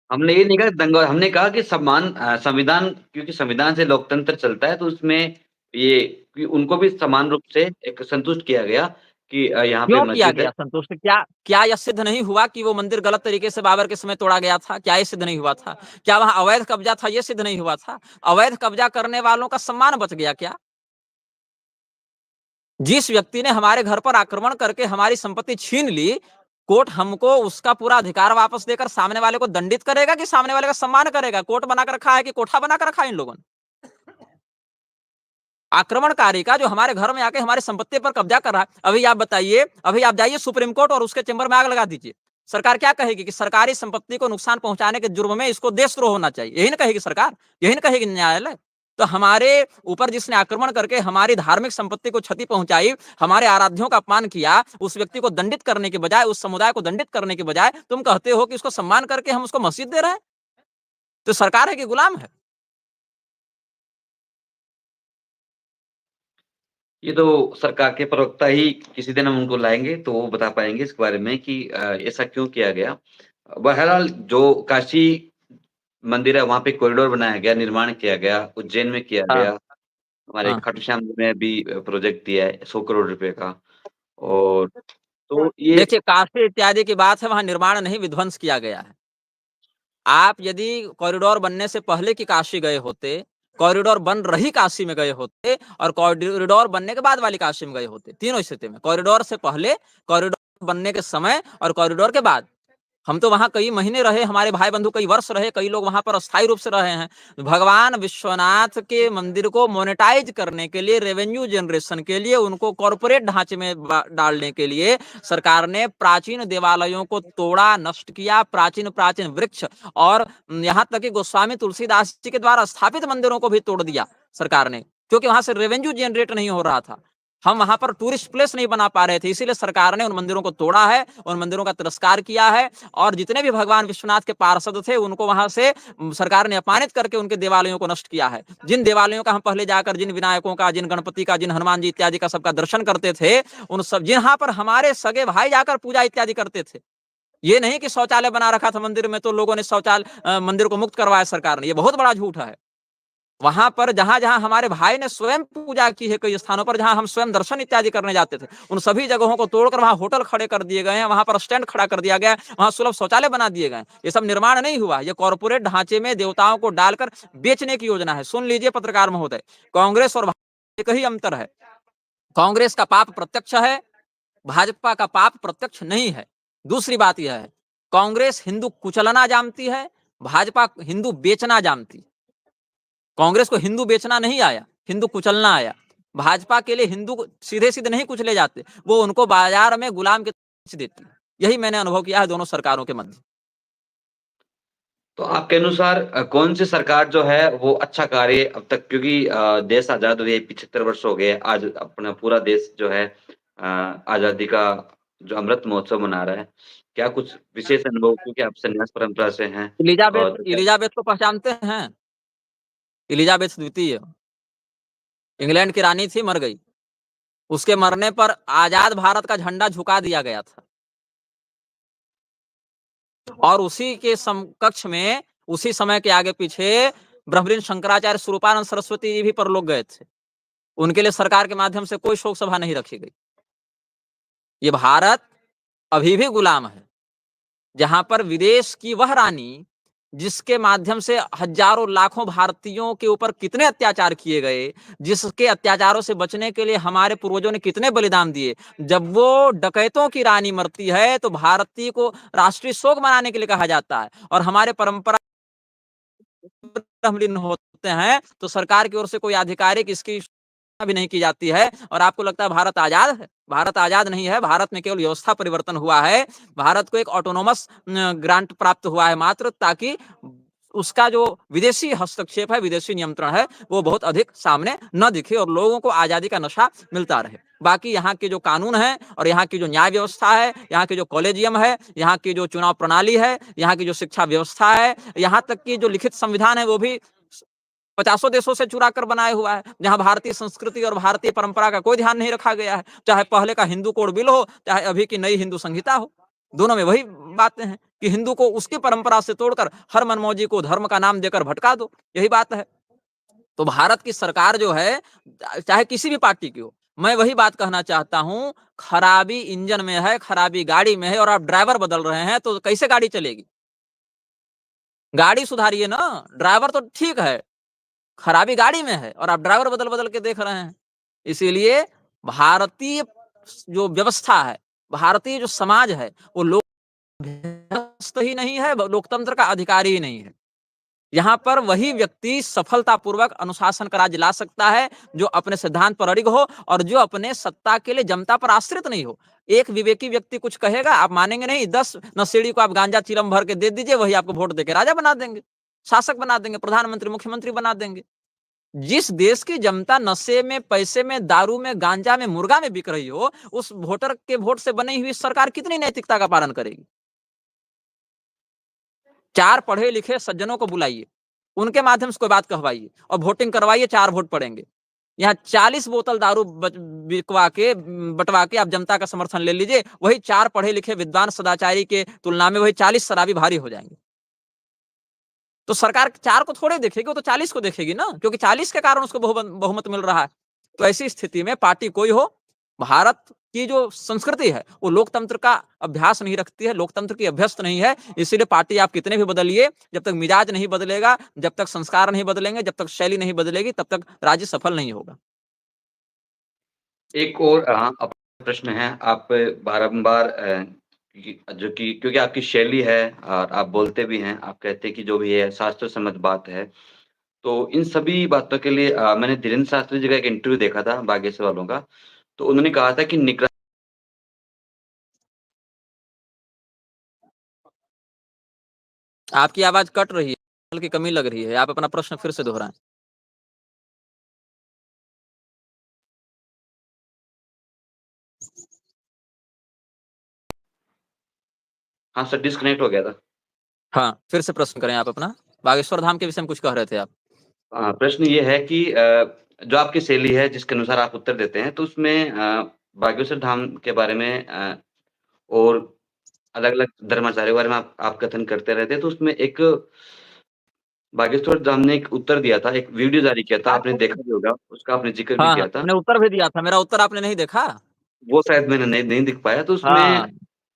हमने ये नहीं कहा दंगा, हमने कहा कि संविधान, क्योंकि संविधान से लोकतंत्र चलता है, तो उसमें ये कि उनको भी समान रूप से एक संतुष्ट किया गया कि यहाँ पे क्यों किया मस्जिद है। गया संतुष्ट? क्या क्या यह सिद्ध नहीं हुआ कि वो मंदिर गलत तरीके से बाबर के समय तोड़ा गया था? क्या ये सिद्ध नहीं हुआ था? क्या वहां अवैध कब्जा था? ये सिद्ध नहीं हुआ था? अवैध कब्जा करने वालों का सम्मान बच गया क्या? जिस व्यक्ति ने हमारे घर पर आक्रमण करके हमारी संपत्ति छीन ली, कोर्ट हमको उसका पूरा अधिकार वापस देकर सामने वाले को दंडित करेगा कि सामने वाले का सम्मान करेगा? कोर्ट बनाकर रखा है कि कोठा बनाकर रखा है इन लोगों ने? आक्रमणकारी का जो हमारे घर में आके हमारी संपत्ति पर कब्जा कर रहा है, अभी आप बताइए, अभी आप जाइए सुप्रीम कोर्ट और उसके चेंबर में आग लगा दीजिए, सरकार क्या कहेगी? कि सरकारी संपत्ति को नुकसान पहुंचाने के जुर्म में इसको देशद्रोह होना चाहिए, यही ना कहेगी सरकार, यही ना कहेगी न्यायालय। तो हमारे ऊपर जिसने आक्रमण करके हमारी धार्मिक संपत्ति को क्षति पहुंचाई, हमारे आराध्यों का अपमान किया, उस व्यक्ति को दंडित करने के बजाय, उस समुदाय को दंडित करने के बजाय तुम कहते हो कि उसको सम्मान करके हम उसको मस्जिद दे रहे हैं। तो सरकार है कि गुलाम है? ये तो सरकार के प्रवक्ता ही, किसी दिन हम उनको लाएँगे तो वो बता पाएँगे इस बारे में कि ऐसा क्यों किया गया। बहरहाल जो काशी मंदिर है वहाँ पे कॉरिडोर बनाया गया, निर्माण किया गया, उज्जैन में किया हाँ, गया, हमारे हाँ। खाटू श्याम जी में भी प्रोजेक्ट दिया है 100 करोड़ रुपए का। और तो ये देखिए, काशी इत्यादि की बात है, वहां निर्माण नहीं विध्वंस किया गया है। आप यदि कॉरिडोर बनने से पहले की काशी गए होते, कॉरिडोर बन रही काशी में गए होते और कॉरिडोर बनने के बाद वाली काशी में गए होते, तीनों स्थिति में, कॉरिडोर से पहले, कॉरिडोर बनने के समय और कॉरिडोर के बाद, हम तो वहां कई महीने रहे, हमारे भाई बंधु कई वर्ष रहे, कई लोग वहां पर अस्थायी रूप से रहे हैं। भगवान विश्वनाथ के मंदिर को मोनेटाइज करने के लिए, रेवेन्यू जनरेशन के लिए, उनको कॉर्पोरेट ढांचे में डालने के लिए सरकार ने प्राचीन देवालयों को तोड़ा, नष्ट किया, प्राचीन प्राचीन वृक्ष और यहाँ तक कि गोस्वामी तुलसीदास जी के द्वारा स्थापित मंदिरों को भी तोड़ दिया सरकार ने, क्योंकि वहां से रेवेन्यू जनरेट नहीं हो रहा था। हम वहां पर टूरिस्ट प्लेस नहीं बना पा रहे थे, इसीलिए सरकार ने उन मंदिरों को तोड़ा है, उन मंदिरों का तिरस्कार किया है और जितने भी भगवान विश्वनाथ के पार्षद थे उनको वहां से सरकार ने अपमानित करके उनके देवालयों को नष्ट किया है। जिन देवालयों का हम पहले जाकर, जिन विनायकों का, जिन गणपति का, जिन हनुमान जी इत्यादि का सबका दर्शन करते थे, उन सब जहां पर हमारे सगे भाई जाकर पूजा इत्यादि करते थे, ये नहीं कि शौचालय बना रखा था मंदिर में तो लोगों ने शौचालय मंदिर को मुक्त करवाया सरकार ने, ये बहुत बड़ा झूठ है। वहां पर जहां जहां हमारे भाई ने स्वयं पूजा की है, कई स्थानों पर जहां हम स्वयं दर्शन इत्यादि करने जाते थे, उन सभी जगहों को तोड़कर वहां होटल खड़े कर दिए गए हैं, वहां पर स्टैंड खड़ा कर दिया गया है, वहां सुलभ शौचालय बना दिए गए। ये सब निर्माण नहीं हुआ, ये कॉर्पोरेट ढांचे में देवताओं को डालकर बेचने की योजना है। सुन लीजिए पत्रकार महोदय, कांग्रेस और भाजपा एक ही अंतर है, कांग्रेस का पाप प्रत्यक्ष है, भाजपा का पाप प्रत्यक्ष नहीं है। दूसरी बात यह है, कांग्रेस हिंदू कुचलना जानती है, भाजपा हिंदू बेचना जानती है। कांग्रेस को हिंदू बेचना नहीं आया, हिंदू कुचलना आया। भाजपा के लिए हिंदू सीधे सीधे नहीं कुचले जाते, वो उनको बाजार में गुलाम के तरह देती है। यही मैंने अनुभव किया है दोनों सरकारों के मध्य। तो आपके अनुसार कौन सी सरकार जो है वो अच्छा कार्य अब तक, क्योंकि देश आजाद हुए 75 वर्ष हो गए, आज अपना पूरा देश जो है आजादी का जो अमृत महोत्सव मना रहा है। क्या कुछ विशेष अनुभव, क्योंकि आप संन्यास परंपरा से हैं, इलिजाबेथ और तो क्या इलिजाबेथ को पहचानते हैं? इलिजाबेथ द्वितीय इंग्लैंड की रानी थी, मर गई। उसके मरने पर आजाद भारत का झंडा झुका दिया गया था। और उसी के समकक्ष में, उसी समय के आगे पीछे ब्रह्मलीन शंकराचार्य स्वरूपानंद सरस्वती जी भी परलोक गए थे। उनके लिए सरकार के माध्यम से कोई शोक सभा नहीं रखी गई। ये भारत अभी भी गुलाम है, जहां पर विदेश की वह रानी, जिसके माध्यम से हजारों लाखों भारतीयों के ऊपर कितने अत्याचार किए गए, जिसके अत्याचारों से बचने के लिए हमारे पूर्वजों ने कितने बलिदान दिए, जब वो डकैतों की रानी मरती है तो भारतीय को राष्ट्रीय शोक मनाने के लिए कहा जाता है। और हमारे परंपरा ब्रह्मलीन होते हैं तो सरकार की ओर से कोई आधिकारिक इसकी भी नहीं की जाती है। और आपको लगता है भारत आजाद है? भारत आजाद नहीं है। भारत में केवल व्यवस्था परिवर्तन हुआ है। भारत को एक ऑटोनोमस ग्रांट प्राप्त हुआ है मात्र, ताकि उसका जो विदेशी हस्तक्षेप है, विदेशी नियंत्रण है, वो बहुत अधिक सामने न दिखे और लोगों को आजादी का नशा मिलता रहे। बाकी यहाँ के जो कानून है और यहाँ की जो न्याय व्यवस्था है, यहाँ के जो कॉलेजियम है, यहाँ की जो चुनाव प्रणाली है, यहाँ की जो शिक्षा व्यवस्था है, यहाँ तक कि जो लिखित संविधान है, वो भी 50 देशों से चुरा कर बनाया हुआ है, जहां भारतीय संस्कृति और भारतीय परंपरा का कोई ध्यान नहीं रखा गया है। चाहे पहले का हिंदू कोड बिल हो, चाहे अभी की नई हिंदू संहिता हो, दोनों में वही बातें हैं कि हिंदू को उसकी परंपरा से तोड़कर हर मनमौजी को धर्म का नाम देकर भटका दो, यही बात है। तो भारत की सरकार जो है, चाहे किसी भी पार्टी की हो, मैं वही बात कहना चाहता हूं, खराबी इंजन में है, खराबी गाड़ी में है, और आप ड्राइवर बदल रहे हैं तो कैसे गाड़ी चलेगी? गाड़ी सुधारिए ना। ड्राइवर तो ठीक है, खराबी गाड़ी में है और आप ड्राइवर बदल बदल के देख रहे हैं। इसीलिए भारतीय जो व्यवस्था है, भारतीय जो समाज है, वो लोकतंत्र ही नहीं है, लोकतंत्र का अधिकारी ही नहीं है। यहाँ पर वही व्यक्ति सफलतापूर्वक अनुशासन का राज ला सकता है जो अपने सिद्धांत पर अडिग हो और जो अपने सत्ता के लिए जनता पर आश्रित नहीं हो। एक विवेकी व्यक्ति कुछ कहेगा, आप मानेंगे नहीं। 10 नशेड़ी को आप गांजा चिलम भर के दे दीजिए, वही आपको वोट देके राजा बना देंगे, शासक बना देंगे, प्रधानमंत्री, मुख्यमंत्री बना देंगे। जिस देश की जनता नशे में, पैसे में, दारू में, गांजा में, मुर्गा में बिक रही हो, उस वोटर के वोट से बनी हुई सरकार कितनी नैतिकता का पालन करेगी? 4 पढ़े लिखे सज्जनों को बुलाइए, उनके माध्यम से कोई बात कहवाइए और वोटिंग करवाइए, 4 वोट पड़ेंगे। यहाँ 40 बोतल दारू बिकवा के, बंटवा के आप जनता का समर्थन ले लीजिए, वही 4 पढ़े लिखे विद्वान सदाचारी के तुलना में वही 40 शराबी भारी हो जाएंगे। तो सरकार 4 को थोड़े देखेगी, वो तो 40 को देखेगी ना, क्योंकि 40 के कारण उसको बहुमत मिल रहा है। तो ऐसी स्थिति में पार्टी कोई हो, भारत की जो संस्कृति है वो लोकतंत्र का अभ्यास नहीं रखती है, लोकतंत्र की अभ्यस्त नहीं है। इसीलिए पार्टी आप कितने भी बदलिए, जब तक मिजाज नहीं बदलेगा, जब तक संस्कार नहीं बदलेंगे, जब तक शैली नहीं बदलेगी, तब तक राज्य सफल नहीं होगा। एक और अपना प्रश्न है, आप बारंबार जो कि क्योंकि आपकी शैली है और आप बोलते भी हैं, आप कहते हैं कि जो भी है शास्त्र सम्मत बात है। तो इन सभी बातों के लिए मैंने धीरेन्द्र शास्त्री जी का एक इंटरव्यू देखा था बागेश्वर वालों का, तो उन्होंने कहा था कि निगरा आपकी आवाज कट रही है, की कमी लग रही है, आप अपना प्रश्न फिर से दोहराएं। हाँ सर, डिस्कनेक्ट हो गया था। हाँ, फिर से प्रश्न करें आप अपना। बागेश्वर धाम के विषय में कुछ कह रहे थे आप। प्रश्न ये है कि जो आपकी शैली है जिसके अनुसार आप उत्तर देते हैं, तो उसमें बागेश्वर धाम के बारे में और अलग-अलग धर्माचार्यों के बारे में आप कथन करते रहते हैं, तो उसमें एक बागेश्वर धाम ने एक उत्तर दिया था, एक वीडियो जारी किया था, आपने देखा भी होगा, उसका आपने ज़िक्र भी हाँ, हाँ, किया था। मैंने उत्तर भी दिया था, मेरा उत्तर आपने नहीं देखा? वो शायद मैंने नहीं नहीं दिख पाया, तो उसमें हाँ,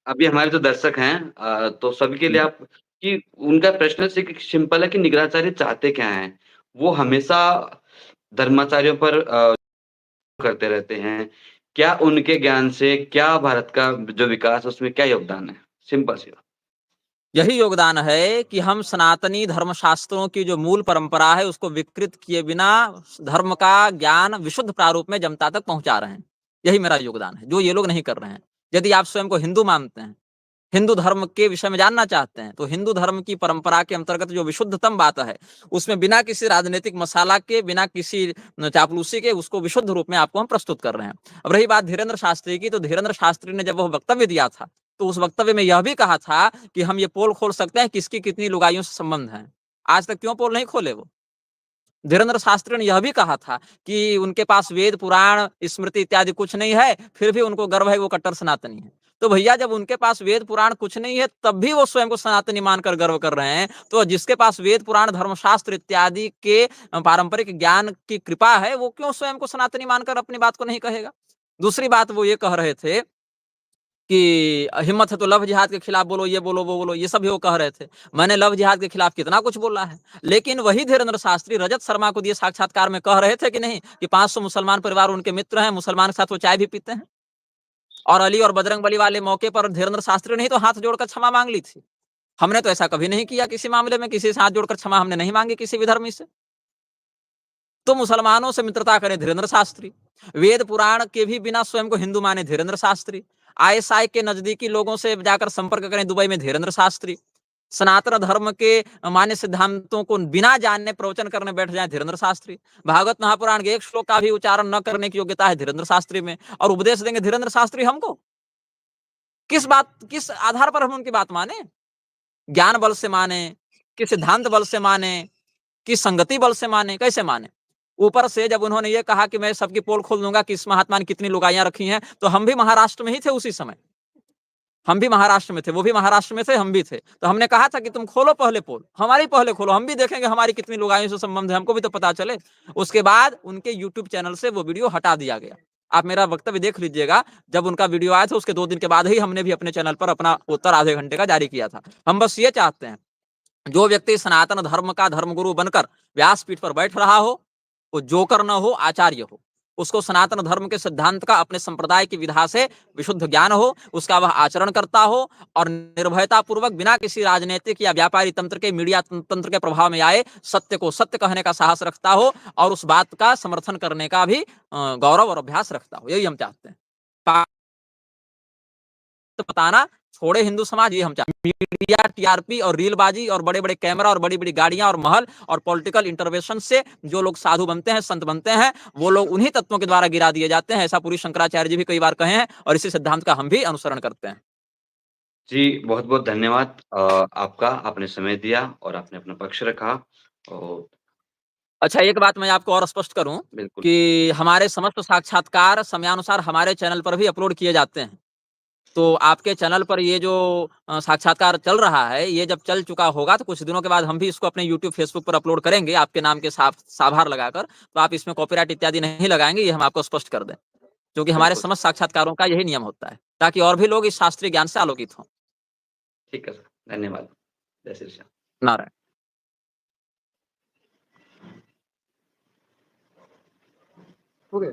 अभी हमारे जो दर्शक हैं तो सभी के लिए हम्म। आप कि उनका प्रश्न सिंपल है कि निगराचार्य चाहते क्या हैं? वो हमेशा धर्माचार्यों पर करते रहते हैं। क्या उनके ज्ञान से क्या भारत का जो विकास है उसमें क्या योगदान है? सिंपल सी बात। यही योगदान है कि हम सनातनी धर्मशास्त्रों की जो मूल परंपरा है उसको विकृत किए बिना धर्म का ज्ञान विशुद्ध प्रारूप में जनता तक पहुंचा रहे हैं। यही मेरा योगदान है, जो ये लोग नहीं कर रहे हैं। यदि आप स्वयं को हिंदू मानते हैं, हिंदू धर्म के विषय में जानना चाहते हैं, तो हिंदू धर्म की परंपरा के अंतर्गत जो विशुद्धतम बात है, उसमें बिना किसी राजनीतिक मसाला के, बिना किसी चापलूसी के, उसको विशुद्ध रूप में आपको हम प्रस्तुत कर रहे हैं। अब रही बात धीरेन्द्र शास्त्री की, तो धीरेन्द्र शास्त्री ने जब वह वक्तव्य दिया था, तो उस वक्तव्य में यह भी कहा था कि हम ये पोल खोल सकते हैं किसकी कितनी लुगाइयों से संबंध है। आज तक क्यों पोल नहीं खोले वो? धीरेन्द्र शास्त्री ने यह भी कहा था कि उनके पास वेद, पुराण, स्मृति इत्यादि कुछ नहीं है, फिर भी उनको गर्व है वो कट्टर सनातनी है। तो भैया जब उनके पास वेद पुराण कुछ नहीं है, तब भी वो स्वयं को सनातनी मानकर गर्व कर रहे हैं, तो जिसके पास वेद पुराण धर्मशास्त्र इत्यादि के पारंपरिक ज्ञान की कृपा है, वो क्यों स्वयं को सनातनी मानकर अपनी बात को नहीं कहेगा? दूसरी बात वो ये कह रहे थे कि हिम्मत है तो लव जिहाद के खिलाफ बोलो, ये बोलो, वो बोलो, ये सब भी वो कह रहे थे। मैंने लव जिहाद के खिलाफ कितना कुछ बोला है, लेकिन वही धीरेन्द्र शास्त्री रजत शर्मा को दिए साक्षात्कार में कह रहे थे कि नहीं कि 500 मुसलमान परिवार उनके मित्र हैं, मुसलमान के साथ वो चाय भी पीते हैं। और अली और बजरंगबली वाले मौके पर धीरेन्द्र शास्त्री ने ही तो हाथ जोड़कर क्षमा मांग ली थी। हमने तो ऐसा कभी नहीं किया किसी मामले में, किसी से हाथ जोड़कर क्षमा हमने नहीं मांगी किसी विधर्मी से। तो मुसलमानों से मित्रता करें धीरेन्द्र शास्त्री, वेद पुराण के भी बिना स्वयं को हिंदू माने धीरेन्द्र शास्त्री, आईएसआई के नजदीकी लोगों से जाकर संपर्क करें दुबई में धीरेन्द्र शास्त्री, सनातन धर्म के मान्य सिद्धांतों को बिना जानने प्रवचन करने बैठ जाए धीरेन्द्र शास्त्री, भागवत महापुराण के एक श्लोक का भी उच्चारण न करने की योग्यता है धीरेन्द्र शास्त्री में, और उपदेश देंगे धीरेन्द्र शास्त्री हमको। किस आधार पर हम उनकी बात माने? ज्ञान बल से माने, कि सिद्धांत बल से माने, कि संगति बल से माने, कैसे माने? ऊपर से जब उन्होंने ये कहा कि मैं सबकी पोल खोल दूंगा कि इस महात्मा ने कितनी लुगाइयां रखी हैं, तो हम भी महाराष्ट्र में ही थे उसी समय। हम भी महाराष्ट्र में थे, वो भी महाराष्ट्र में थे, हम भी थे। तो हमने कहा था कि तुम खोलो पहले पोल, हमारी पहले खोलो, हम भी देखेंगे हमारी कितनी लुगाइयों से संबंध है, हमको भी तो पता चले। उसके बाद उनके यूट्यूब चैनल से वो वीडियो हटा दिया गया। आप मेरा वक्तव्य देख लीजिएगा, जब उनका वीडियो आया था उसके 2 दिन के बाद ही हमने भी अपने चैनल पर अपना उत्तर आधे घंटे का जारी किया था। हम बस ये चाहते हैं, जो व्यक्ति सनातन धर्म का धर्मगुरु बनकर व्यासपीठ पर बैठ रहा हो, वो जोकर न हो, आचार्य हो। उसको सनातन धर्म के सिद्धांत का अपने संप्रदाय की विधा से विशुद्ध ज्ञान हो, उसका वह आचरण करता हो और निर्भयता पूर्वक बिना किसी राजनीतिक या व्यापारी तंत्र के, मीडिया तंत्र के प्रभाव में आए सत्य को सत्य कहने का साहस रखता हो और उस बात का समर्थन करने का भी गौरव और अभ्यास रखता हो। यही हम चाहते हैं। बताना छोड़े हिंदू समाज, ये हम चाहते हैं। मीडिया, टीआरपी और रीलबाजी और बड़े-बड़े कैमरा और बड़ी-बड़ी गाड़ियां और महल और पॉलिटिकल इंटरवेंशन से जो लोग साधु बनते हैं, संत बनते हैं, वो लोग उन्हीं तत्वों के द्वारा गिरा दिए जाते हैं। ऐसा पूरी शंकराचार्य जी भी कई बार कहे हैं और इसी सिद्धांत का हम भी अनुसरण करते हैं। जी, बहुत-बहुत धन्यवाद आपका, आपने समय दिया और आपने अपना पक्ष रखा और अच्छा, एक बात मैं आपको और स्पष्ट करूं बिल्कुल, कि हमारे समस्त साक्षात्कार समयानुसार हमारे चैनल पर भी अपलोड किए जाते हैं। तो आपके चैनल पर ये जो साक्षात्कार चल रहा है, ये जब चल चुका होगा तो कुछ दिनों के बाद हम भी इसको अपने यूट्यूब, फेसबुक पर अपलोड करेंगे आपके नाम के साभार लगाकर। तो आप इसमें कॉपीराइट इत्यादि नहीं लगाएँगे, ये हम आपको स्पष्ट कर दें। क्योंकि हमारे बिल्कुल। समस्त साक्षात्कारों का यही नियम होता है, ताकि और भी लोग इस शास्त्रीय ज्ञान से आलोकित हों। ठीक है सर, धन्यवाद। जय श्री श्याम। नारायण। हो गया?